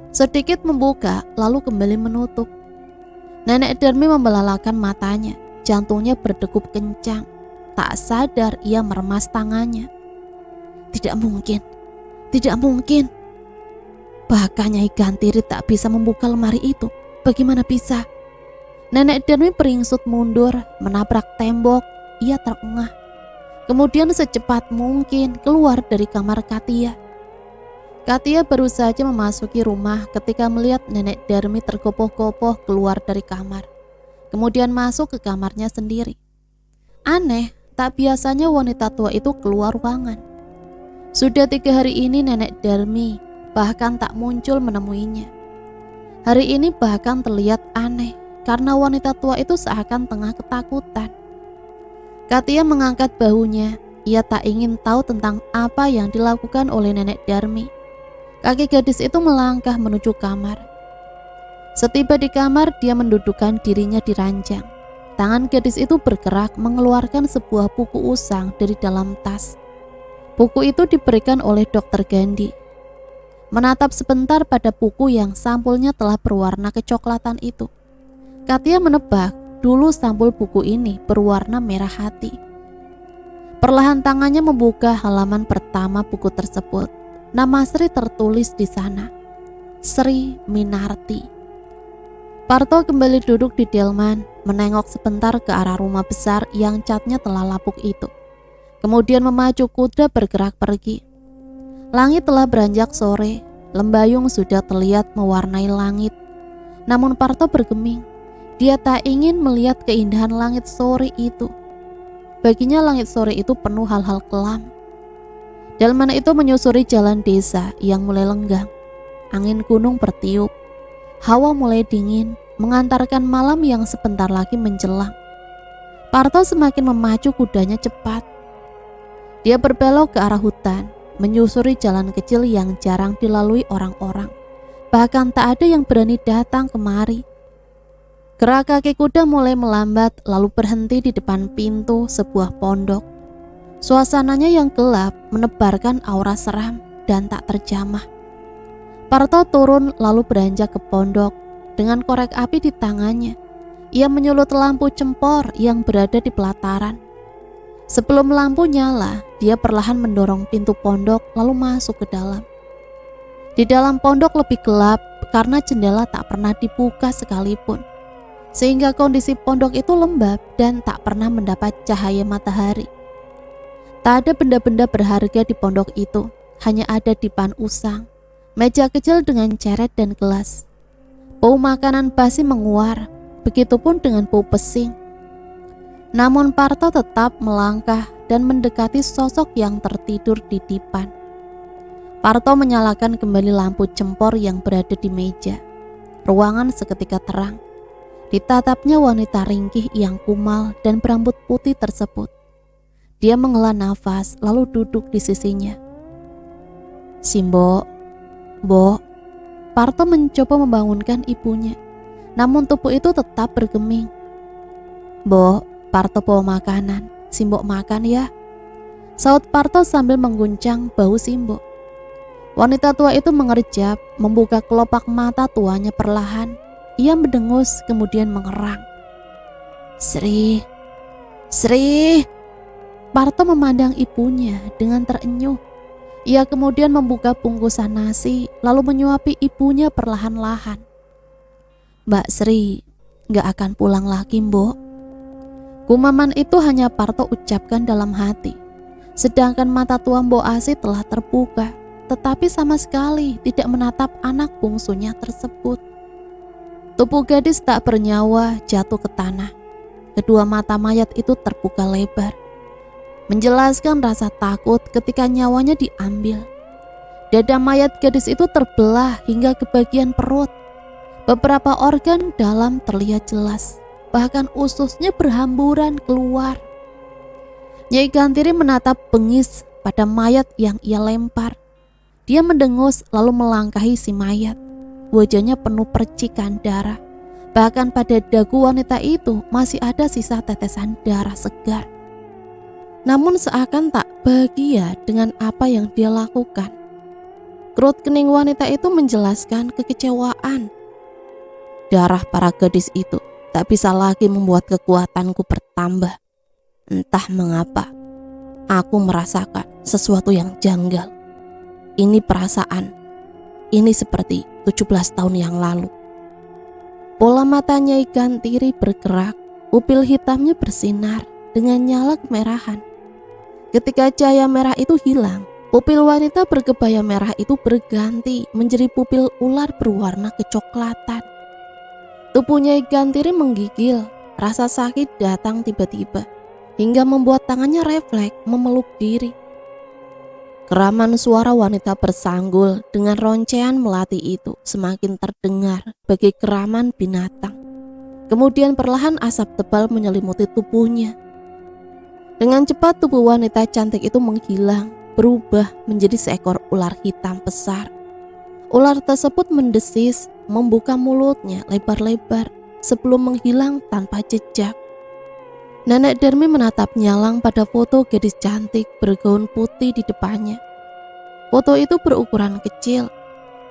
Sedikit membuka lalu kembali menutup. Nenek Darmi membelalakan matanya, jantungnya berdegup kencang. Tak sadar ia meremas tangannya. Tidak mungkin, tidak mungkin. Bahkan Nyai Gantiri tak bisa membuka lemari itu. Bagaimana bisa? Nenek Darmi beringsut mundur, menabrak tembok. Ia terengah. Kemudian secepat mungkin keluar dari kamar Katia. Katia baru saja memasuki rumah ketika melihat Nenek Darmi tergopoh-gopoh keluar dari kamar. Kemudian masuk ke kamarnya sendiri. Aneh, tak biasanya wanita tua itu keluar ruangan. Sudah 3 hari ini Nenek Darmi bahkan tak muncul menemuinya. Hari ini bahkan terlihat aneh karena wanita tua itu seakan tengah ketakutan. Katia mengangkat bahunya. Ia tak ingin tahu tentang apa yang dilakukan oleh Nenek Darmi. Kaki gadis itu melangkah menuju kamar. Setiba di kamar, dia mendudukkan dirinya di ranjang. Tangan gadis itu bergerak mengeluarkan sebuah buku usang dari dalam tas. Buku itu diberikan oleh Dokter Gandhi. Menatap sebentar pada buku yang sampulnya telah berwarna kecoklatan itu. Katia menebak dulu sampul buku ini berwarna merah hati. Perlahan tangannya membuka halaman pertama buku tersebut. Nama Sri tertulis di sana. Sri Minarti. Parto kembali duduk di delman, menengok sebentar ke arah rumah besar yang catnya telah lapuk itu. Kemudian memacu kuda bergerak pergi. Langit telah beranjak sore, lembayung sudah terlihat mewarnai langit. Namun Parto bergeming. Dia tak ingin melihat keindahan langit sore itu. Baginya langit sore itu penuh hal-hal kelam. Delman itu menyusuri jalan desa yang mulai lenggang. Angin gunung bertiup. Hawa mulai dingin, mengantarkan malam yang sebentar lagi menjelang. Parto semakin memacu kudanya cepat. Dia berbelok ke arah hutan, menyusuri jalan kecil yang jarang dilalui orang-orang. Bahkan tak ada yang berani datang kemari. Gerak kaki kuda mulai melambat lalu berhenti di depan pintu sebuah pondok. Suasananya yang gelap menebarkan aura seram dan tak terjamah. Parto turun lalu beranjak ke pondok dengan korek api di tangannya. Ia menyulut lampu cempor yang berada di pelataran. Sebelum lampu nyala, dia perlahan mendorong pintu pondok lalu masuk ke dalam. Di dalam pondok lebih gelap karena jendela tak pernah dibuka sekalipun. Sehingga kondisi pondok itu lembab dan tak pernah mendapat cahaya matahari. Tak ada benda-benda berharga di pondok itu, hanya ada dipan usang, meja kecil dengan ceret dan gelas. Bau makanan basi menguar, begitupun dengan bau pesing. Namun Parto tetap melangkah dan mendekati sosok yang tertidur di dipan. Parto menyalakan kembali lampu cempor yang berada di meja. Ruangan seketika terang. Ditatapnya wanita ringkih yang kumal dan berambut putih tersebut. Dia menghela nafas lalu duduk di sisinya. Simbo, Bo. Parto mencoba membangunkan ibunya, namun tubuh itu tetap bergeming. Bo, Parto bawa makanan, Simbo makan ya. Saut Parto sambil mengguncang bahu Simbo. Wanita tua itu mengerjap, membuka kelopak mata tuanya perlahan. Ia mendengus kemudian mengerang. Sri, Sri. Parto memandang ibunya dengan terenyuh. Ia kemudian membuka bungkusan nasi lalu menyuapi ibunya perlahan-lahan. Mbak Sri gak akan pulang lagi, Mbok. Gumaman itu hanya Parto ucapkan dalam hati. Sedangkan mata tua Mbok Asi telah terbuka, tetapi sama sekali tidak menatap anak bungsunya tersebut. Tubuh gadis tak bernyawa jatuh ke tanah. Kedua mata mayat itu terbuka lebar, menjelaskan rasa takut ketika nyawanya diambil. Dada mayat gadis itu terbelah hingga ke bagian perut. Beberapa organ dalam terlihat jelas, bahkan ususnya berhamburan keluar. Nyai Gantiri menatap bengis pada mayat yang ia lempar. Dia mendengus lalu melangkahi si mayat. Wajahnya penuh percikan darah. Bahkan pada dagu wanita itu masih ada sisa tetesan darah segar. Namun seakan tak bahagia dengan apa yang dia lakukan. Kerut kening wanita itu menjelaskan kekecewaan. Darah para gadis itu tak bisa lagi membuat kekuatanku bertambah. Entah mengapa, aku merasakan sesuatu yang janggal. Ini perasaan, ini seperti 17 tahun yang lalu. Bola mata Nyai Gantiri bergerak, pupil hitamnya bersinar dengan nyala kemerahan. Ketika cahaya merah itu hilang, pupil wanita berkebaya merah itu berganti menjadi pupil ular berwarna kecoklatan. Tubuh Nyai Gantiri menggigil, rasa sakit datang tiba-tiba, hingga membuat tangannya refleks memeluk diri. Keraman suara wanita bersanggul dengan roncean melati itu semakin terdengar bagai keraman binatang. Kemudian perlahan asap tebal menyelimuti tubuhnya. Dengan cepat tubuh wanita cantik itu menghilang, berubah menjadi seekor ular hitam besar. Ular tersebut mendesis, membuka mulutnya lebar-lebar sebelum menghilang tanpa jejak. Nenek Darmi menatap nyalang pada foto gadis cantik bergaun putih di depannya. Foto itu berukuran kecil,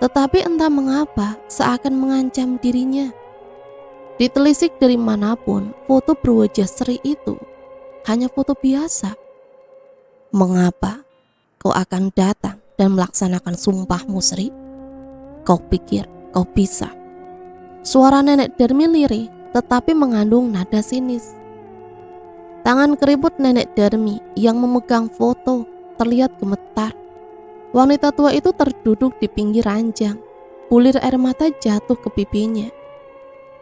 tetapi entah mengapa seakan mengancam dirinya. Ditelisik dari manapun, foto berwajah Sri itu hanya foto biasa. Mengapa kau akan datang dan melaksanakan sumpahmu, Sri? Kau pikir kau bisa? Suara Nenek Darmi lirih, tetapi mengandung nada sinis. Tangan keriput Nenek Darmi yang memegang foto terlihat gemetar. Wanita tua itu terduduk di pinggir ranjang. Bulir air mata jatuh ke pipinya.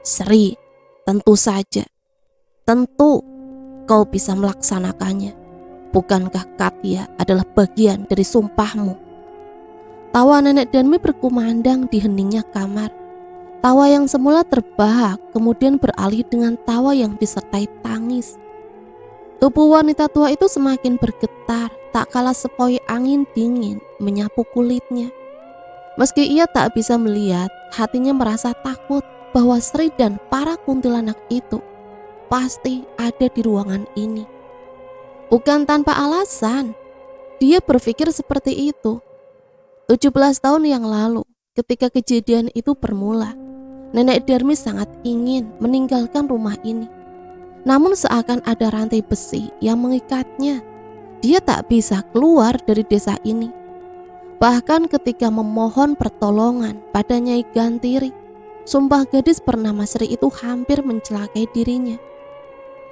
Sri, tentu saja. Tentu kau bisa melaksanakannya. Bukankah Katya adalah bagian dari sumpahmu? Tawa Nenek Darmi berkumandang di heningnya kamar. Tawa yang semula terbahak kemudian beralih dengan tawa yang disertai tangis. Tubuh wanita tua itu semakin bergetar, tak kalah sepoi angin dingin menyapu kulitnya. Meski ia tak bisa melihat, hatinya merasa takut bahwa Sri dan para kuntilanak itu pasti ada di ruangan ini. Bukan tanpa alasan, dia berpikir seperti itu. 17 tahun yang lalu, ketika kejadian itu bermula, Nenek Darmi sangat ingin meninggalkan rumah ini. Namun seakan ada rantai besi yang mengikatnya. Dia tak bisa keluar dari desa ini. Bahkan ketika memohon pertolongan pada Nyai Gantiri, sumpah gadis bernama Sri itu hampir mencelakai dirinya.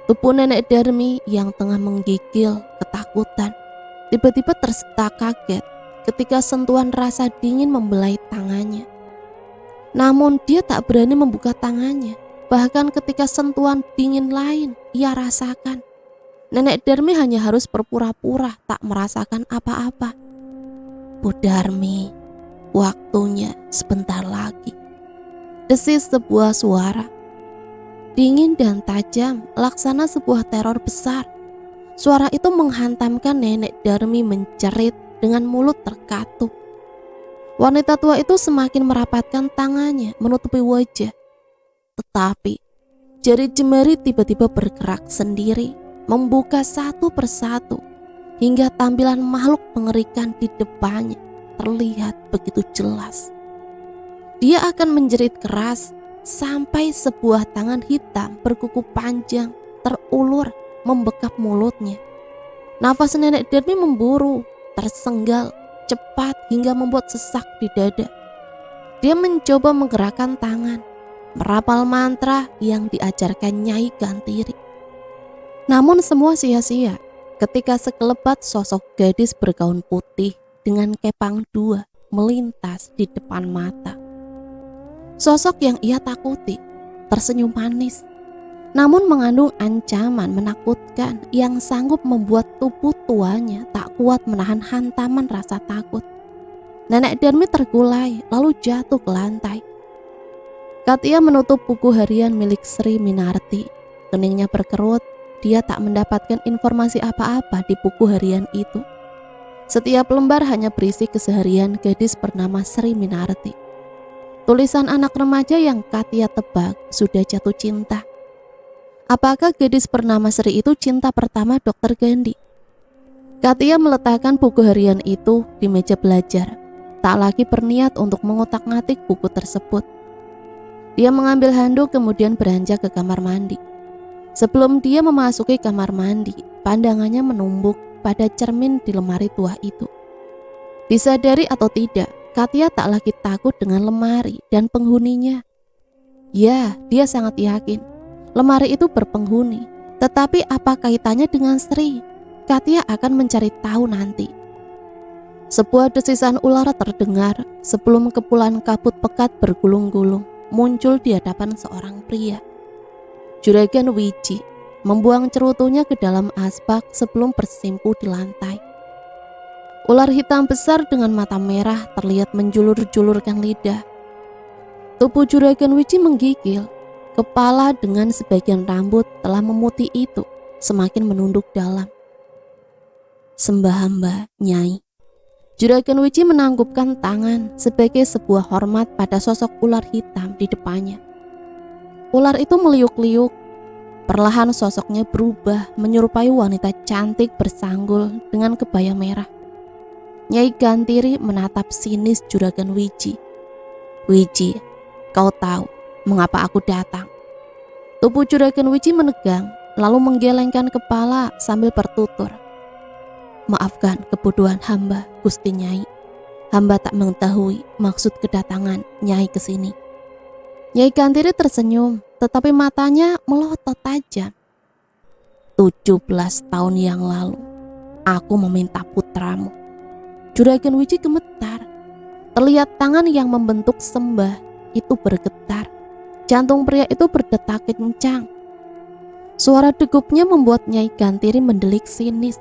Tubuh Nenek Darmi yang tengah menggigil ketakutan tiba-tiba tersentak kaget ketika sentuhan rasa dingin membelai tangannya. Namun dia tak berani membuka tangannya. Bahkan ketika sentuhan dingin lain ia rasakan, Nenek Darmi hanya harus berpura-pura tak merasakan apa-apa. Bu Darmi, waktunya sebentar lagi. Desis sebuah suara. Dingin dan tajam, laksana sebuah teror besar. Suara itu menghantamkan Nenek Darmi menjerit dengan mulut terkatup. Wanita tua itu semakin merapatkan tangannya menutupi wajah. Tetapi jari jemari tiba-tiba bergerak sendiri, membuka satu persatu, hingga tampilan makhluk mengerikan di depannya terlihat begitu jelas. Dia akan menjerit keras sampai sebuah tangan hitam berkuku panjang terulur membekap mulutnya. Nafas Nenek Darmi memburu, tersenggal, cepat hingga membuat sesak di dada. Dia mencoba menggerakkan tangan, merapal mantra yang diajarkan Nyai Gantiri. Namun semua sia-sia ketika sekelebat sosok gadis bergaun putih dengan kepang dua melintas di depan mata. Sosok yang ia takuti tersenyum manis, namun mengandung ancaman menakutkan yang sanggup membuat tubuh tuanya tak kuat menahan hantaman rasa takut. Nenek Darmi tergulai lalu jatuh ke lantai. Katya menutup buku harian milik Sri Minarti. Keningnya berkerut, dia tak mendapatkan informasi apa-apa di buku harian itu. Setiap lembar hanya berisi keseharian gadis bernama Sri Minarti. Tulisan anak remaja yang Katia tebak sudah jatuh cinta. Apakah gadis bernama Sri itu cinta pertama Dr. Gandhi? Katia meletakkan buku harian itu di meja belajar, tak lagi berniat untuk mengotak-ngatik buku tersebut. Dia mengambil handuk kemudian beranjak ke kamar mandi. Sebelum dia memasuki kamar mandi, pandangannya menumbuk pada cermin di lemari tua itu. Disadari atau tidak, Katia tak lagi takut dengan lemari dan penghuninya. Ya, dia sangat yakin lemari itu berpenghuni. Tetapi apa kaitannya dengan Sri? Katia akan mencari tahu nanti. Sebuah desisan ular terdengar sebelum kepulan kabut pekat bergulung-gulung muncul di hadapan seorang pria. Juragan Wiji membuang cerutunya ke dalam asbak sebelum bersimpu di lantai. Ular hitam besar dengan mata merah terlihat menjulur-julurkan lidah. Tubuh Juragan Wiji menggigil. Kepala dengan sebagian rambut telah memutih itu semakin menunduk dalam. Sembah hamba, Nyai. Juragan Wiji menanggupkan tangan sebagai sebuah hormat pada sosok ular hitam di depannya. Ular itu meliuk-liuk. Perlahan sosoknya berubah menyerupai wanita cantik bersanggul dengan kebaya merah. Nyai Gantiri menatap sinis Juragan Wiji. Wiji, kau tahu mengapa aku datang? Tubuh Juragan Wiji menegang, lalu menggelengkan kepala sambil bertutur. Maafkan kebodohan hamba, Gusti Nyai. Hamba tak mengetahui maksud kedatangan Nyai ke sini. Nyai Gantiri tersenyum, tetapi matanya melotot tajam. 17 tahun yang lalu, aku meminta putramu. Juragan Wiji gemetar. Terlihat tangan yang membentuk sembah itu bergetar. Jantung pria itu berdetak kencang. Suara degupnya membuat Nyai Gantiri mendelik sinis.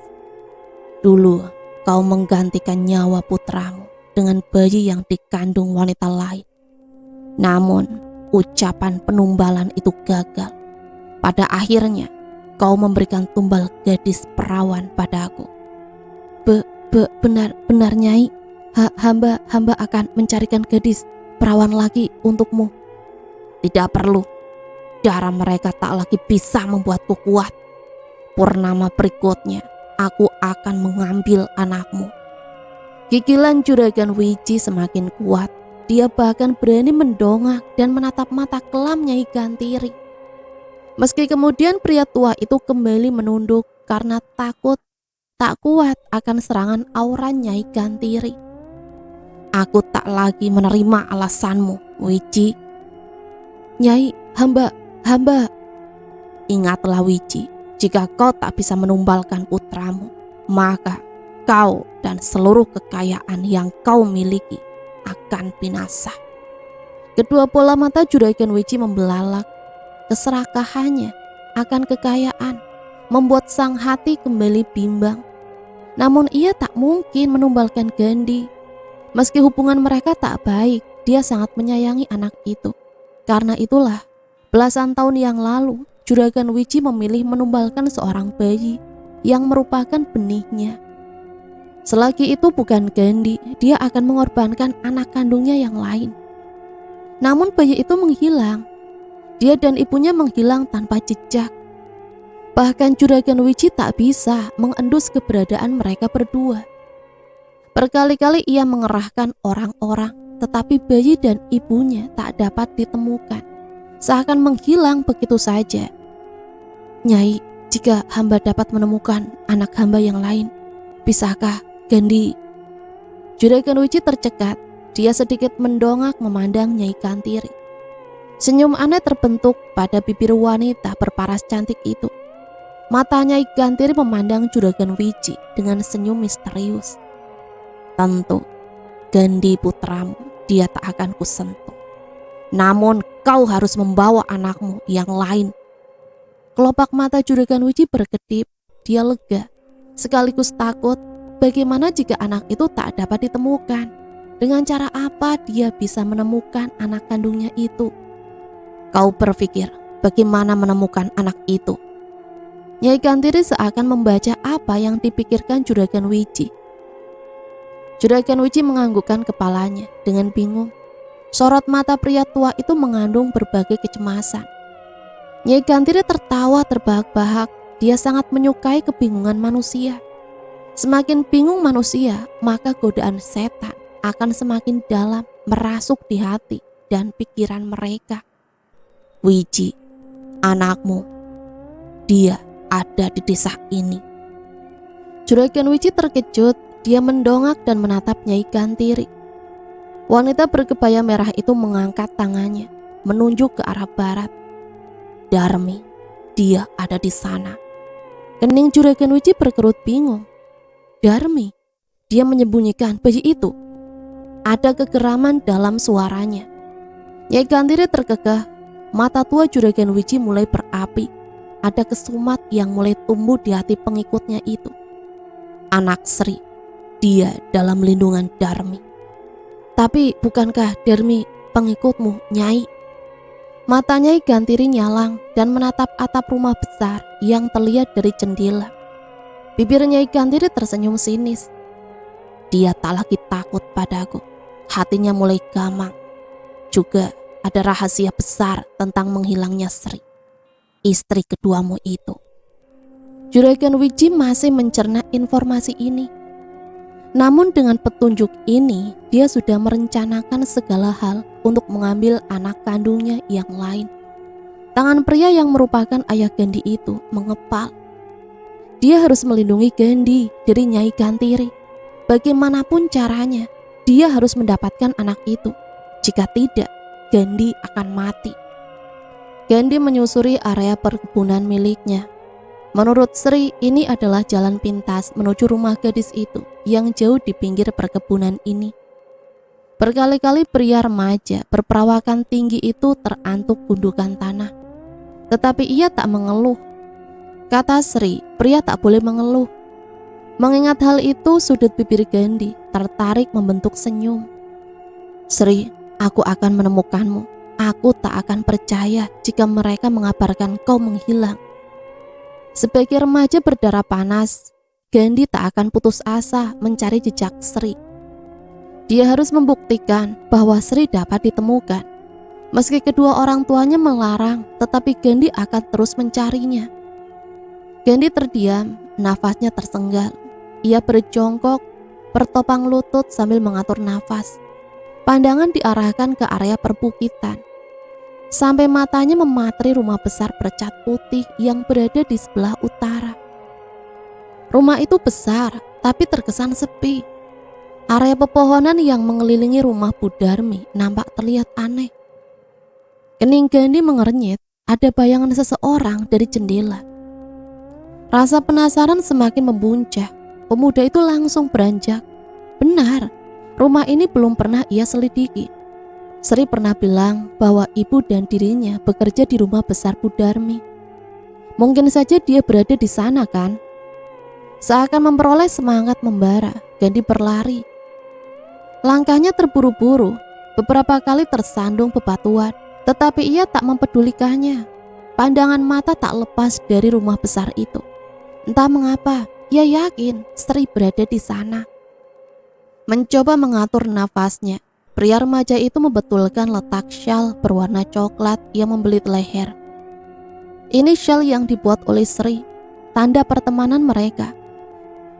Dulu kau menggantikan nyawa putramu dengan bayi yang dikandung wanita lain. Namun ucapan penumbalan itu gagal. Pada akhirnya kau memberikan tumbal gadis perawan padaku. Benar Nyai. Hamba akan mencarikan gadis perawan lagi untukmu. Tidak perlu. Darah mereka tak lagi bisa membuatku kuat. Purnama berikutnya aku akan mengambil anakmu. Gigilan Juragan Wiji semakin kuat. Dia bahkan berani mendongak dan menatap mata kelam Nyai Gantiri. Meski kemudian pria tua itu kembali menunduk karena takut tak kuat akan serangan aura Nyai Gantiri. Aku tak lagi menerima alasanmu, Wiji. Nyai, hamba. Ingatlah Wiji, jika kau tak bisa menumbalkan putramu, maka kau dan seluruh kekayaan yang kau miliki akan binasa. Kedua bola mata Juragan Wiji membelalak. Keserakahannya akan kekayaan membuat sang hati kembali bimbang. Namun ia tak mungkin menumbalkan Gandhi. Meski hubungan mereka tak baik, dia sangat menyayangi anak itu. Karena itulah, belasan tahun yang lalu, Juragan Wiji memilih menumbalkan seorang bayi yang merupakan benihnya. Selagi itu bukan Gandhi, dia akan mengorbankan anak kandungnya yang lain. Namun bayi itu menghilang. Dia dan ibunya menghilang tanpa jejak. Bahkan Juragan Wiji tak bisa mengendus keberadaan mereka berdua. Berkali-kali ia mengerahkan orang-orang, tetapi bayi dan ibunya tak dapat ditemukan. Seakan menghilang begitu saja. Nyai, jika hamba dapat menemukan anak hamba yang lain, bisakah Gandhi? Juragan Wiji tercekat. Dia sedikit mendongak memandang Nyai Gantiri. Senyum aneh terbentuk pada bibir wanita berparas cantik itu. Mata Nyai Gantiri memandang Juragan Wiji dengan senyum misterius. Tentu, Gandhi putramu dia tak akan kusentuh. Namun kau harus membawa anakmu yang lain. Kelopak mata Juragan Wiji berkedip. Dia lega, sekaligus takut. Bagaimana jika anak itu tak dapat ditemukan? Dengan cara apa dia bisa menemukan anak kandungnya itu? Kau berpikir bagaimana menemukan anak itu? Nyai Gantiri seakan membaca apa yang dipikirkan Juragan Wiji. Juragan Wiji menganggukkan kepalanya dengan bingung. Sorot mata pria tua itu mengandung berbagai kecemasan. Nyai Gantiri tertawa terbahak-bahak. Dia sangat menyukai kebingungan manusia. Semakin bingung manusia, maka godaan setan akan semakin dalam merasuk di hati dan pikiran mereka. Wiji, anakmu, dia ada di desa ini. Juragan Wiji terkejut. Dia mendongak dan menatap Nyai Gantiri. Wanita berkebaya merah itu mengangkat tangannya, menunjuk ke arah barat. Darmi, dia ada di sana. Kening Juragan Wiji berkerut bingung. Darmi, dia menyembunyikan bayi itu. Ada kegeraman dalam suaranya. Nyai Gantiri terkekeh. Mata tua Juragan Wiji mulai berapi. Ada kesumat yang mulai tumbuh di hati pengikutnya itu. Anak Sri, dia dalam lindungan Darmi. Tapi bukankah Darmi pengikutmu, Nyai? Mata Nyai Gantiri nyalang dan menatap atap rumah besar yang terlihat dari jendela. Bibir Nyai Gantiri tersenyum sinis. Dia tak lagi takut padaku. Hatinya mulai gamang. Juga ada rahasia besar tentang menghilangnya Sri, istri keduamu itu. Juragan Wiji masih mencerna informasi ini. Namun dengan petunjuk ini, dia sudah merencanakan segala hal untuk mengambil anak kandungnya yang lain. Tangan pria yang merupakan ayah Gandhi itu mengepal. Dia harus melindungi Gandhi dari Nyai Gantiri. Bagaimanapun caranya, dia harus mendapatkan anak itu. Jika tidak, Gandhi akan mati. Gandhi menyusuri area perkebunan miliknya. Menurut Sri, ini adalah jalan pintas menuju rumah gadis itu yang jauh di pinggir perkebunan ini. Berkali-kali pria remaja berperawakan tinggi itu terantuk gundukan tanah. Tetapi ia tak mengeluh. Kata Sri, pria tak boleh mengeluh. Mengingat hal itu, sudut bibir Gandhi tertarik membentuk senyum. Sri, aku akan menemukanmu. Aku tak akan percaya jika mereka mengabarkan kau menghilang. Sebagai remaja berdarah panas, Gandhi tak akan putus asa mencari jejak Sri. Dia harus membuktikan bahwa Sri dapat ditemukan. Meski kedua orang tuanya melarang, tetapi Gandhi akan terus mencarinya. Gandhi terdiam, nafasnya tersenggal. Ia berjongkok, bertopang lutut sambil mengatur nafas. Pandangan diarahkan ke area perbukitan. Sampai matanya mematri rumah besar bercat putih yang berada di sebelah utara. Rumah itu besar, tapi terkesan sepi. Area pepohonan yang mengelilingi rumah Bu Darmi nampak terlihat aneh. Kening Gandhi mengernyit, ada bayangan seseorang dari jendela. Rasa penasaran semakin membuncah. Pemuda itu langsung beranjak. Benar, rumah ini belum pernah ia selidiki. Sri pernah bilang bahwa ibu dan dirinya bekerja di rumah besar Bu Darmi. Mungkin saja dia berada di sana kan? Seakan memperoleh semangat membara, Gandhi berlari. Langkahnya terburu-buru, beberapa kali tersandung bebatuan, tetapi ia tak mempedulikannya. Pandangan mata tak lepas dari rumah besar itu. Entah mengapa, ia yakin Sri berada di sana. Mencoba mengatur nafasnya, pria remaja itu membetulkan letak syal berwarna coklat yang membelit leher. Ini syal yang dibuat oleh Sri, tanda pertemanan mereka.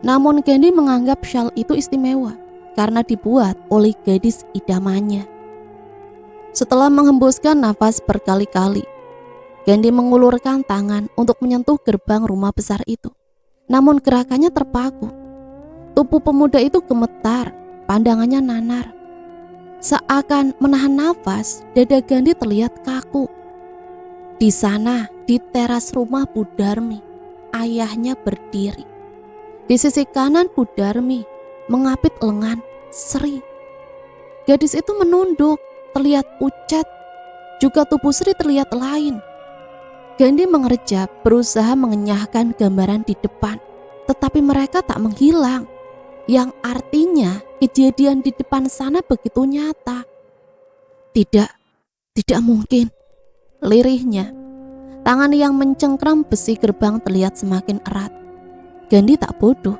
Namun Gandhi menganggap syal itu istimewa karena dibuat oleh gadis idamannya. Setelah menghembuskan nafas berkali-kali, Gandhi mengulurkan tangan untuk menyentuh gerbang rumah besar itu. Namun gerakannya terpaku. Tubuh pemuda itu gemetar, pandangannya nanar. Seakan menahan nafas, dada Gandhi terlihat kaku. Di sana, di teras rumah Bu Darmi, ayahnya berdiri. Di sisi kanan Bu Darmi, mengapit lengan Sri. Gadis itu menunduk, terlihat pucat. Juga tubuh Sri terlihat lain. Gandhi mengerjap, berusaha mengenyahkan gambaran di depan. Tetapi mereka tak menghilang. Yang artinya kejadian di depan sana begitu nyata. Tidak mungkin. Lirihnya, tangan yang mencengkram besi gerbang terlihat semakin erat. Gandhi tak bodoh.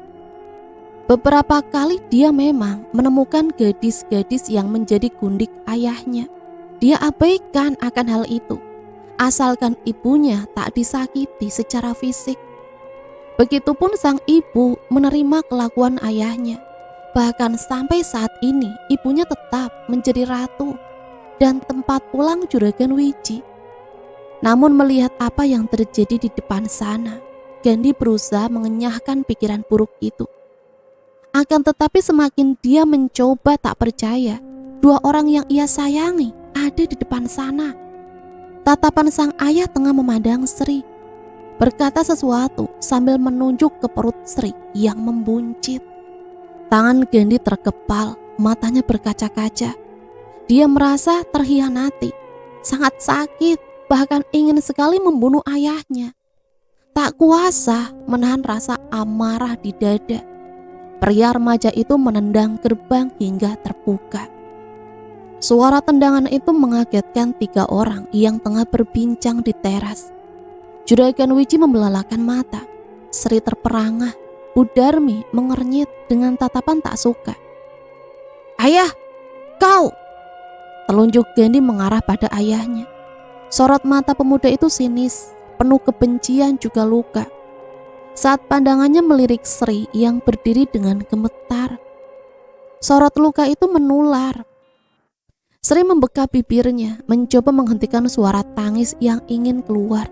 Beberapa kali dia memang menemukan gadis-gadis yang menjadi gundik ayahnya. Dia abaikan akan hal itu, asalkan ibunya tak disakiti secara fisik. Begitupun sang ibu menerima kelakuan ayahnya. Bahkan sampai saat ini ibunya tetap menjadi ratu dan tempat pulang Juragan Wiji. Namun melihat apa yang terjadi di depan sana, Gandhi berusaha mengenyahkan pikiran buruk itu. Akan tetapi semakin dia mencoba tak percaya, dua orang yang ia sayangi ada di depan sana. Tatapan sang ayah tengah memandang Sri, berkata sesuatu sambil menunjuk ke perut Sri yang membuncit. Tangan Gandhi terkepal, matanya berkaca-kaca. Dia merasa terhianati, sangat sakit, bahkan ingin sekali membunuh ayahnya. Tak kuasa menahan rasa amarah di dada. Pria remaja itu menendang gerbang hingga terbuka. Suara tendangan itu mengagetkan 3 orang yang tengah berbincang di teras. Juragan Wiji membelalakan mata. Sri terperangah. Budarmi mengernyit dengan tatapan tak suka. "Ayah, kau!" Telunjuk Gandhi mengarah pada ayahnya. Sorot mata pemuda itu sinis, penuh kebencian juga luka. Saat pandangannya melirik Sri yang berdiri dengan gemetar, sorot luka itu menular. Sri membuka bibirnya, mencoba menghentikan suara tangis yang ingin keluar.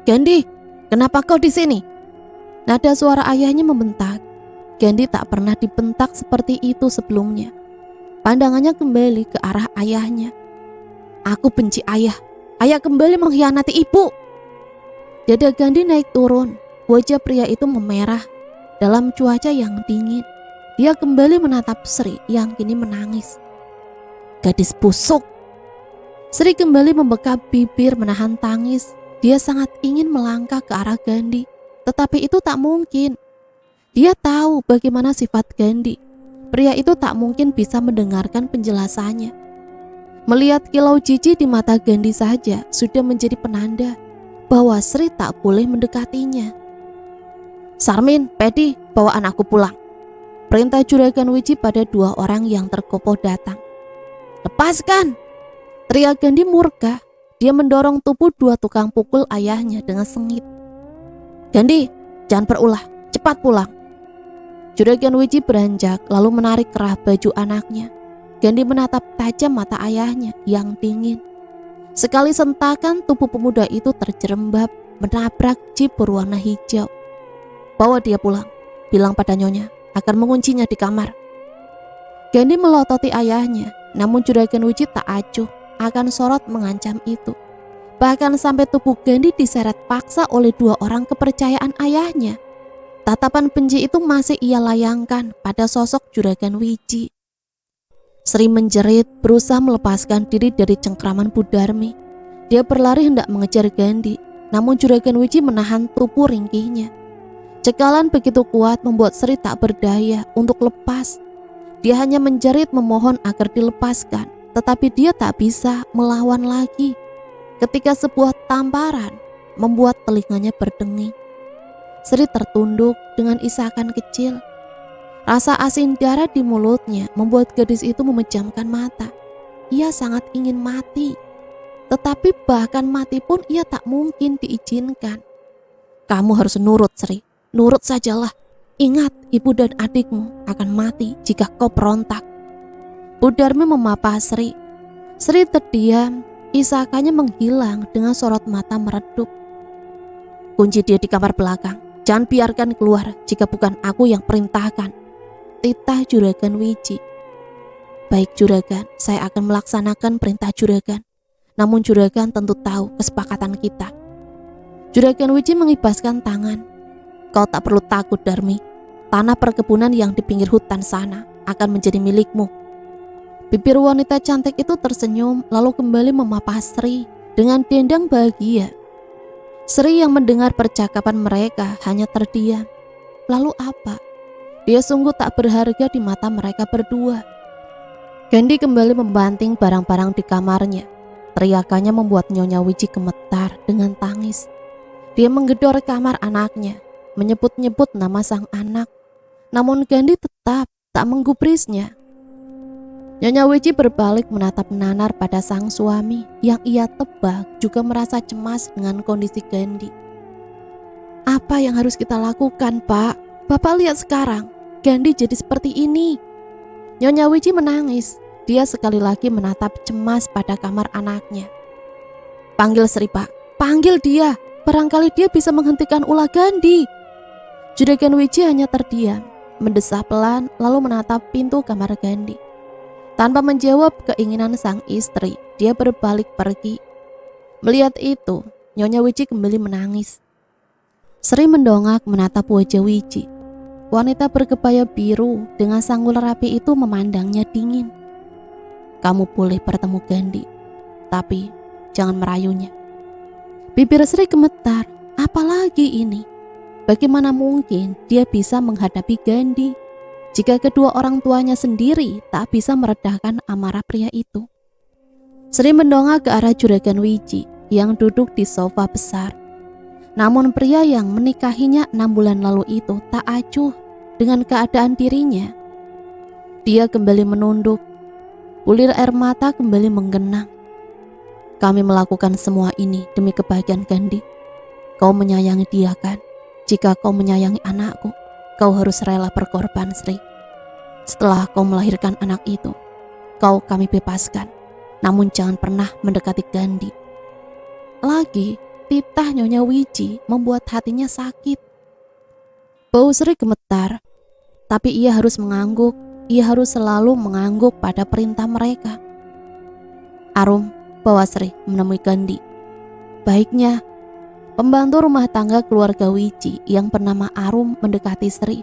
"Gandhi, kenapa kau di sini?" Nada suara ayahnya membentak. Gandhi tak pernah dibentak seperti itu sebelumnya. Pandangannya kembali ke arah ayahnya. "Aku benci ayah. Ayah kembali mengkhianati ibu." Dada Gandhi naik turun. Wajah pria itu memerah. Dalam cuaca yang dingin, dia kembali menatap Sri yang kini menangis. "Gadis busuk." Sri kembali membekap bibir menahan tangis. Dia sangat ingin melangkah ke arah Gandhi, tetapi itu tak mungkin. Dia tahu bagaimana sifat Gandhi. Pria itu tak mungkin bisa mendengarkan penjelasannya. Melihat kilau jijik di mata Gandhi saja sudah menjadi penanda bahwa Sri tak boleh mendekatinya. "Sarmin, Pedi, bawa anakku pulang," perintah Juragan Wiji pada 2 orang yang terkopoh datang. "Lepaskan!" teriak Gandhi murka. Dia mendorong tubuh 2 tukang pukul ayahnya dengan sengit. "Gandhi, jangan berulah, cepat pulang." Juragan Wiji beranjak lalu menarik kerah baju anaknya. Gandhi menatap tajam mata ayahnya yang dingin. Sekali sentakan tubuh pemuda itu terjerembab menabrak jeep berwarna hijau. "Bawa dia pulang, bilang pada nyonya akan menguncinya di kamar." Gandhi melototi ayahnya, namun Juragan Wiji tak acuh akan sorot mengancam itu. Bahkan sampai tubuh Gandhi diseret paksa oleh 2 orang kepercayaan ayahnya. Tatapan benci itu masih ia layangkan pada sosok Juragan Wiji. Sri menjerit, berusaha melepaskan diri dari cengkraman Budarmi. Dia berlari hendak mengejar Gandhi, namun Juragan Wiji menahan tubuh ringkihnya. Cekalan begitu kuat membuat Sri tak berdaya untuk lepas. Dia hanya menjerit memohon agar dilepaskan, tetapi dia tak bisa melawan lagi. Ketika sebuah tamparan membuat telinganya berdenging. Sri tertunduk dengan isakan kecil. Rasa asin darah di mulutnya membuat gadis itu memejamkan mata. Ia sangat ingin mati, tetapi bahkan mati pun ia tak mungkin diizinkan. "Kamu harus nurut, Sri. Nurut sajalah. Ingat, ibu dan adikmu akan mati jika kau berontak." Budarmi memapah Sri. Sri terdiam. Isakannya menghilang dengan sorot mata meredup. "Kunci dia di kamar belakang. Jangan biarkan keluar jika bukan aku yang perintahkan," titah Juragan Wiji. "Baik Juragan, saya akan melaksanakan perintah Juragan. Namun Juragan tentu tahu kesepakatan kita." Juragan Wiji mengibaskan tangan. "Kau tak perlu takut, Darmi. Tanah perkebunan yang di pinggir hutan sana akan menjadi milikmu." Bibir wanita cantik itu tersenyum lalu kembali memapah Sri dengan dendang bahagia. Sri yang mendengar percakapan mereka hanya terdiam. Lalu apa? Dia sungguh tak berharga di mata mereka berdua. Gandhi kembali membanting barang-barang di kamarnya. Teriakannya membuat Nyonya Wiji gemetar dengan tangis. Dia menggedor kamar anaknya, menyebut-nyebut nama sang anak. namun Gandhi tetap tak menggubrisnya. Nyonya Wiji berbalik menatap nanar pada sang suami yang ia tebak juga merasa cemas dengan kondisi Gandhi. Apa yang harus kita lakukan, Pak? Bapak lihat sekarang, Gandhi jadi seperti ini. Nyonya Wiji menangis. Dia sekali lagi menatap cemas pada kamar anaknya. Panggil Sri, Pak. Panggil dia. Barangkali dia bisa menghentikan ulah Gandhi. Juragan Wiji hanya terdiam, mendesah pelan lalu menatap pintu kamar Gandhi. Tanpa menjawab keinginan sang istri, dia berbalik pergi. Melihat itu, Nyonya Wiji kembali menangis. Sri mendongak menatap wajah Wiji. Wanita berkebaya biru dengan sanggul rapi itu memandangnya dingin. Kamu boleh bertemu Gandhi, tapi jangan merayunya. Bibir Sri gemetar. Apalagi ini? Bagaimana mungkin dia bisa menghadapi Gandhi jika kedua orang tuanya sendiri tak bisa meredahkan amarah pria itu? Sri mendongak ke arah Juragan Wiji yang duduk di sofa besar. Namun pria yang menikahinya 6 bulan lalu itu tak acuh dengan keadaan dirinya. Dia kembali menunduk. Bulir air mata kembali menggenang. Kami melakukan semua ini demi kebahagiaan Gandhi. Kau menyayangi dia kan? Jika kau menyayangi anakku, kau harus rela berkorban, Sri. Setelah kau melahirkan anak itu, kau kami bebaskan. Namun jangan pernah mendekati Gandhi. Lagi, titah Nyonya Wiji membuat hatinya sakit. Bau Sri gemetar, tapi ia harus mengangguk. Ia harus selalu mengangguk pada perintah mereka. Arum, bawa Sri menemui Gandhi. Baiknya. Pembantu rumah tangga keluarga Wiji yang bernama Arum mendekati Sri,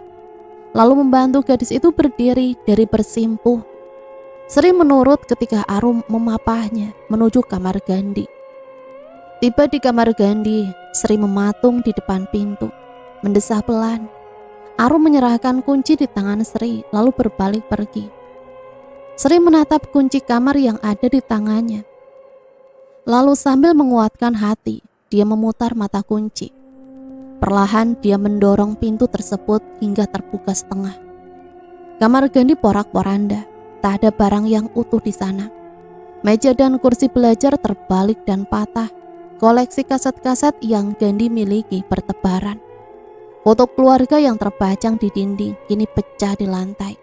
lalu membantu gadis itu berdiri dari bersimpuh. Sri menurut ketika Arum memapahnya menuju kamar Gandhi. Tiba di kamar Gandhi, Sri mematung di depan pintu, mendesah pelan. Arum menyerahkan kunci di tangan Sri lalu berbalik pergi. Sri menatap kunci kamar yang ada di tangannya. Lalu sambil menguatkan hati, dia memutar mata kunci. Perlahan dia mendorong pintu tersebut hingga terbuka setengah. Kamar Gandhi porak-poranda, tak ada barang yang utuh di sana. Meja dan kursi belajar terbalik dan patah. Koleksi kaset-kaset yang Gandhi miliki bertebaran. Foto keluarga yang terpajang di dinding kini pecah di lantai.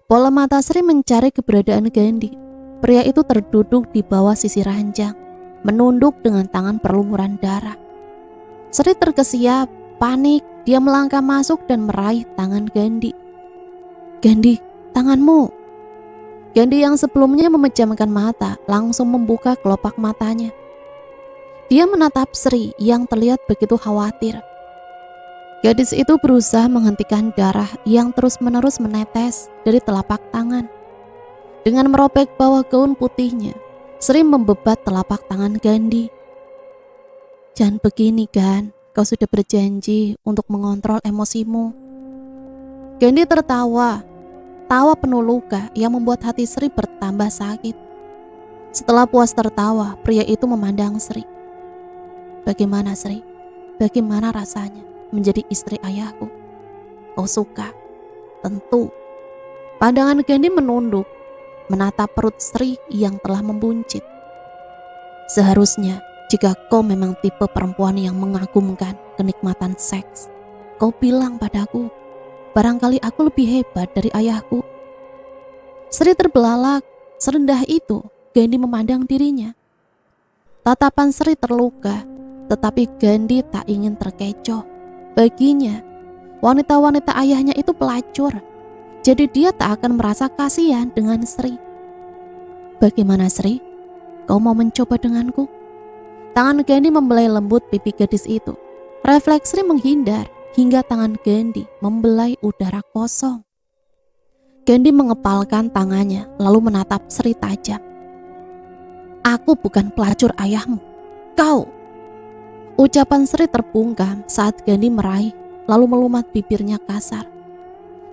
Bola mata Sri mencari keberadaan Gandhi. Pria itu terduduk di bawah sisi ranjang, menunduk dengan tangan berlumuran darah. Sri terkesiap, panik, dia melangkah masuk dan meraih tangan Gandhi. Gandhi, tanganmu. Gandhi yang sebelumnya memejamkan mata langsung membuka kelopak matanya. Dia menatap Sri yang terlihat begitu khawatir. Gadis itu berusaha menghentikan darah yang terus-menerus menetes dari telapak tangan. Dengan merobek bawah gaun putihnya, Sri membebat telapak tangan Gandhi. Jangan begini, Gan. Kau sudah berjanji untuk mengontrol emosimu. Gandhi tertawa. Tawa penuh luka yang membuat hati Sri bertambah sakit. Setelah puas tertawa, pria itu memandang Sri. Bagaimana, Sri? Bagaimana rasanya menjadi istri ayahku? Kau suka? Tentu. Pandangan Gandhi menunduk, menatap perut Sri yang telah membuncit. Seharusnya jika kau memang tipe perempuan yang mengagumkan kenikmatan seks, kau bilang padaku, barangkali aku lebih hebat dari ayahku. Sri terbelalak, serendah itu Gandhi memandang dirinya. Tatapan Sri terluka, tetapi Gandhi tak ingin terkecoh. Baginya, wanita-wanita ayahnya itu pelacur. Jadi dia tak akan merasa kasihan dengan Sri. Bagaimana, Sri? Kau mau mencoba denganku? Tangan Gandhi membelai lembut pipi gadis itu. Refleks Sri menghindar hingga tangan Gandhi membelai udara kosong. Gandhi mengepalkan tangannya lalu menatap Sri tajam. Aku bukan pelacur ayahmu. Kau. Ucapan Sri terbungkam saat Gandhi meraih lalu melumat bibirnya kasar.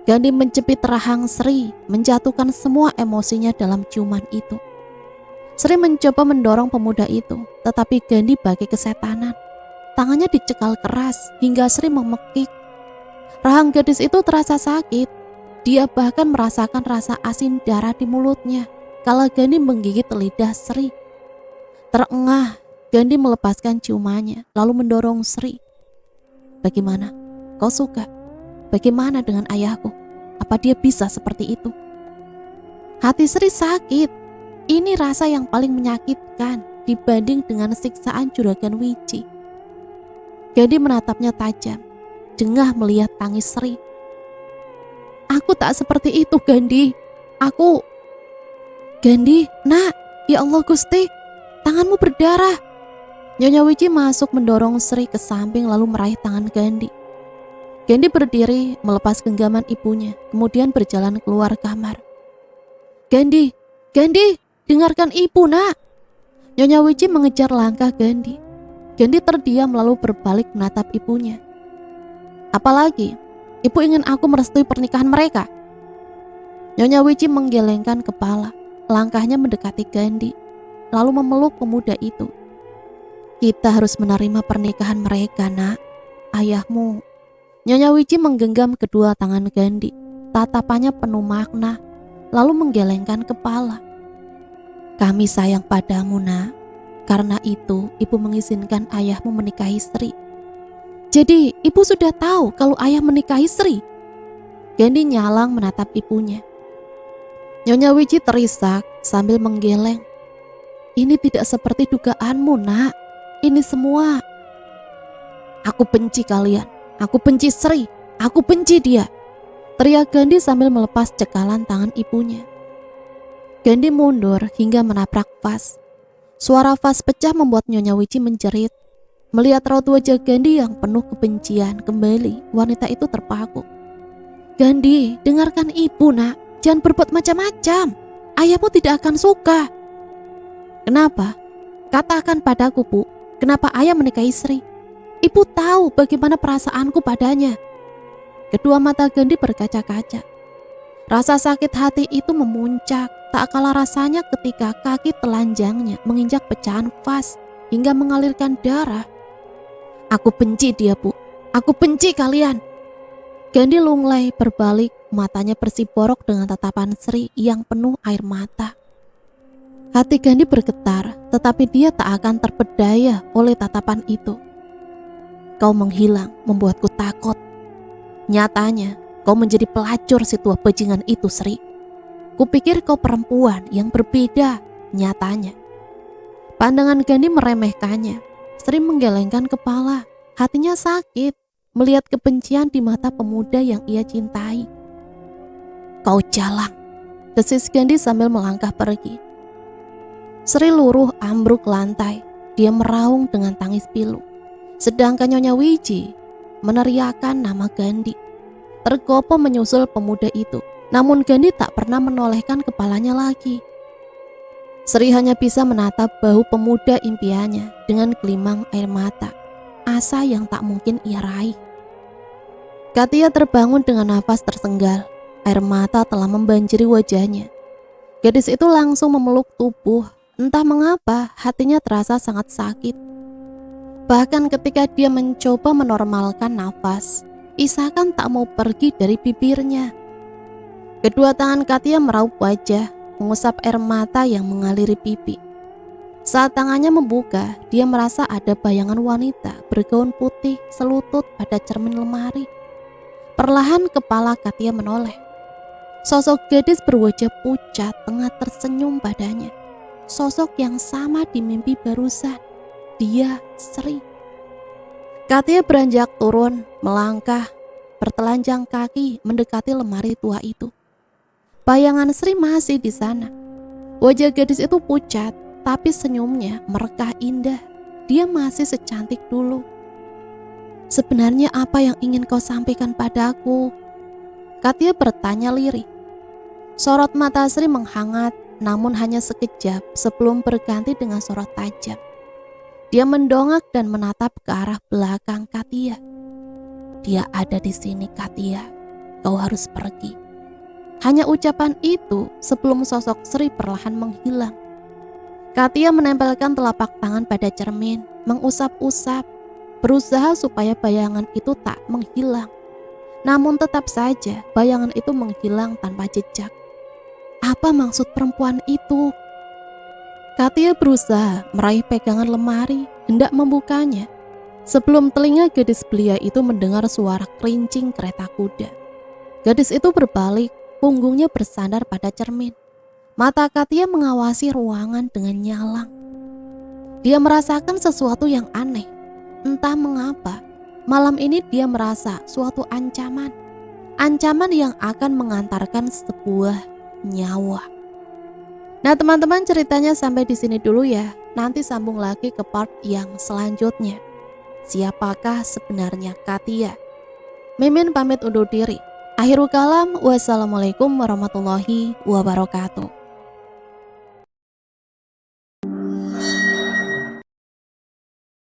Gandhi menjepit rahang Sri, menjatuhkan semua emosinya dalam ciuman itu. Sri mencoba mendorong pemuda itu, tetapi Gandhi bagai kesetanan. Tangannya dicekal keras hingga Sri memekik. Rahang gadis itu terasa sakit. Dia bahkan merasakan rasa asin darah di mulutnya kala Gandhi menggigit lidah Sri. Terengah, Gandhi melepaskan ciumannya lalu mendorong Sri. Bagaimana? Kau suka? Bagaimana dengan ayahku? Apa dia bisa seperti itu? Hati Sri sakit. Ini rasa yang paling menyakitkan dibanding dengan siksaan Juragan Wiji. Gandhi menatapnya tajam, jengah melihat tangis Sri. Aku tak seperti itu, Gandhi. Gandhi, nak, ya Allah Gusti, tanganmu berdarah. Nyonya Wiji masuk mendorong Sri ke samping lalu meraih tangan Gandhi. Gandhi berdiri melepas genggaman ibunya, kemudian berjalan keluar kamar. Gandhi, dengarkan ibu, nak. Nyonya Wiji mengejar langkah Gandhi. Gandhi terdiam lalu berbalik menatap ibunya. Apalagi, ibu ingin aku merestui pernikahan mereka? Nyonya Wiji menggelengkan kepala, langkahnya mendekati Gandhi, lalu memeluk pemuda itu. Kita harus menerima pernikahan mereka, nak. Ayahmu. Nyonya Wiji menggenggam kedua tangan Gandhi, tatapannya penuh makna, lalu menggelengkan kepala. Kami sayang padamu, nak. Karena itu, ibu mengizinkan ayahmu menikahi Sri. Jadi, ibu sudah tahu kalau ayah menikahi Sri? Gandhi nyalang menatap ibunya. Nyonya Wiji terisak sambil menggeleng. Ini tidak seperti dugaanmu, nak. Ini semua. Aku benci kalian. Aku benci Sri. Aku benci dia. Teriak Gandhi sambil melepas cekalan tangan ibunya. Gandhi mundur hingga menabrak vas. Suara vas pecah membuat Nyonya Wiji menjerit. Melihat raut wajah Gandhi yang penuh kebencian, kembali wanita itu terpaku. Gandhi, dengarkan ibu, nak. Jangan berbuat macam-macam. Ayahmu tidak akan suka. Kenapa? Katakan padaku, Bu. Kenapa ayah menikahi Sri? Ibu tahu bagaimana perasaanku padanya. Kedua mata Gandhi berkaca-kaca. Rasa sakit hati itu memuncak, tak kalah rasanya ketika kaki telanjangnya menginjak pecahan vas hingga mengalirkan darah. Aku benci dia, Bu. Aku benci kalian. Gandhi lunglai berbalik, matanya bersiborok dengan tatapan Sri yang penuh air mata. Hati Gandhi bergetar, tetapi dia tak akan terpedaya oleh tatapan itu. Kau menghilang, membuatku takut. Nyatanya, kau menjadi pelacur si tua bajingan itu, Sri. Kupikir kau perempuan yang berbeda, nyatanya. Pandangan Gandhi meremehkannya. Sri menggelengkan kepala, hatinya sakit melihat kebencian di mata pemuda yang ia cintai. Kau jalang, desis Gandhi sambil melangkah pergi. Sri luruh ambruk lantai, dia meraung dengan tangis pilu. Sedangkan Nyonya Wiji meneriakkan nama Gandhi. Tergopoh menyusul pemuda itu, namun Gandhi tak pernah menolehkan kepalanya lagi. Sri hanya bisa menatap bahu pemuda impiannya dengan gelimang air mata, asa yang tak mungkin ia raih. Katia terbangun dengan nafas tersenggal, air mata telah membanjiri wajahnya. Gadis itu langsung memeluk tubuh. Entah mengapa hatinya terasa sangat sakit. Bahkan ketika dia mencoba menormalkan nafas, isakan tak mau pergi dari bibirnya. Kedua tangan Katia meraup wajah, mengusap air mata yang mengaliri pipi. Saat tangannya membuka, dia merasa ada bayangan wanita bergaun putih selutut pada cermin lemari. Perlahan kepala Katia menoleh. Sosok gadis berwajah pucat tengah tersenyum padanya. Sosok yang sama di mimpi barusan. Dia Sri. Katia beranjak turun, melangkah, bertelanjang kaki mendekati lemari tua itu. Bayangan Sri masih di sana. Wajah gadis itu pucat, tapi senyumnya merekah indah. Dia masih secantik dulu. Sebenarnya apa yang ingin kau sampaikan padaku? Katia bertanya lirih. Sorot mata Sri menghangat, namun hanya sekejap sebelum berganti dengan sorot tajam. Dia mendongak dan menatap ke arah belakang Katia. Dia ada di sini, Katia. Kau harus pergi. Hanya ucapan itu sebelum sosok Sri perlahan menghilang. Katia menempelkan telapak tangan pada cermin, mengusap-usap, berusaha supaya bayangan itu tak menghilang. Namun tetap saja bayangan itu menghilang tanpa jejak. Apa maksud perempuan itu? Katia berusaha meraih pegangan lemari, hendak membukanya. Sebelum telinga gadis belia itu mendengar suara kerincing kereta kuda. Gadis itu berbalik, punggungnya bersandar pada cermin. Mata Katia mengawasi ruangan dengan nyalang. Dia merasakan sesuatu yang aneh. Entah mengapa, malam ini dia merasa suatu ancaman. Ancaman yang akan mengantarkan sebuah nyawa. Nah teman-teman, ceritanya sampai di sini dulu ya. Nanti sambung lagi ke part yang selanjutnya. Siapakah sebenarnya Katia? Mimin pamit undur diri. Akhirul kalam, wassalamualaikum warahmatullahi wabarakatuh.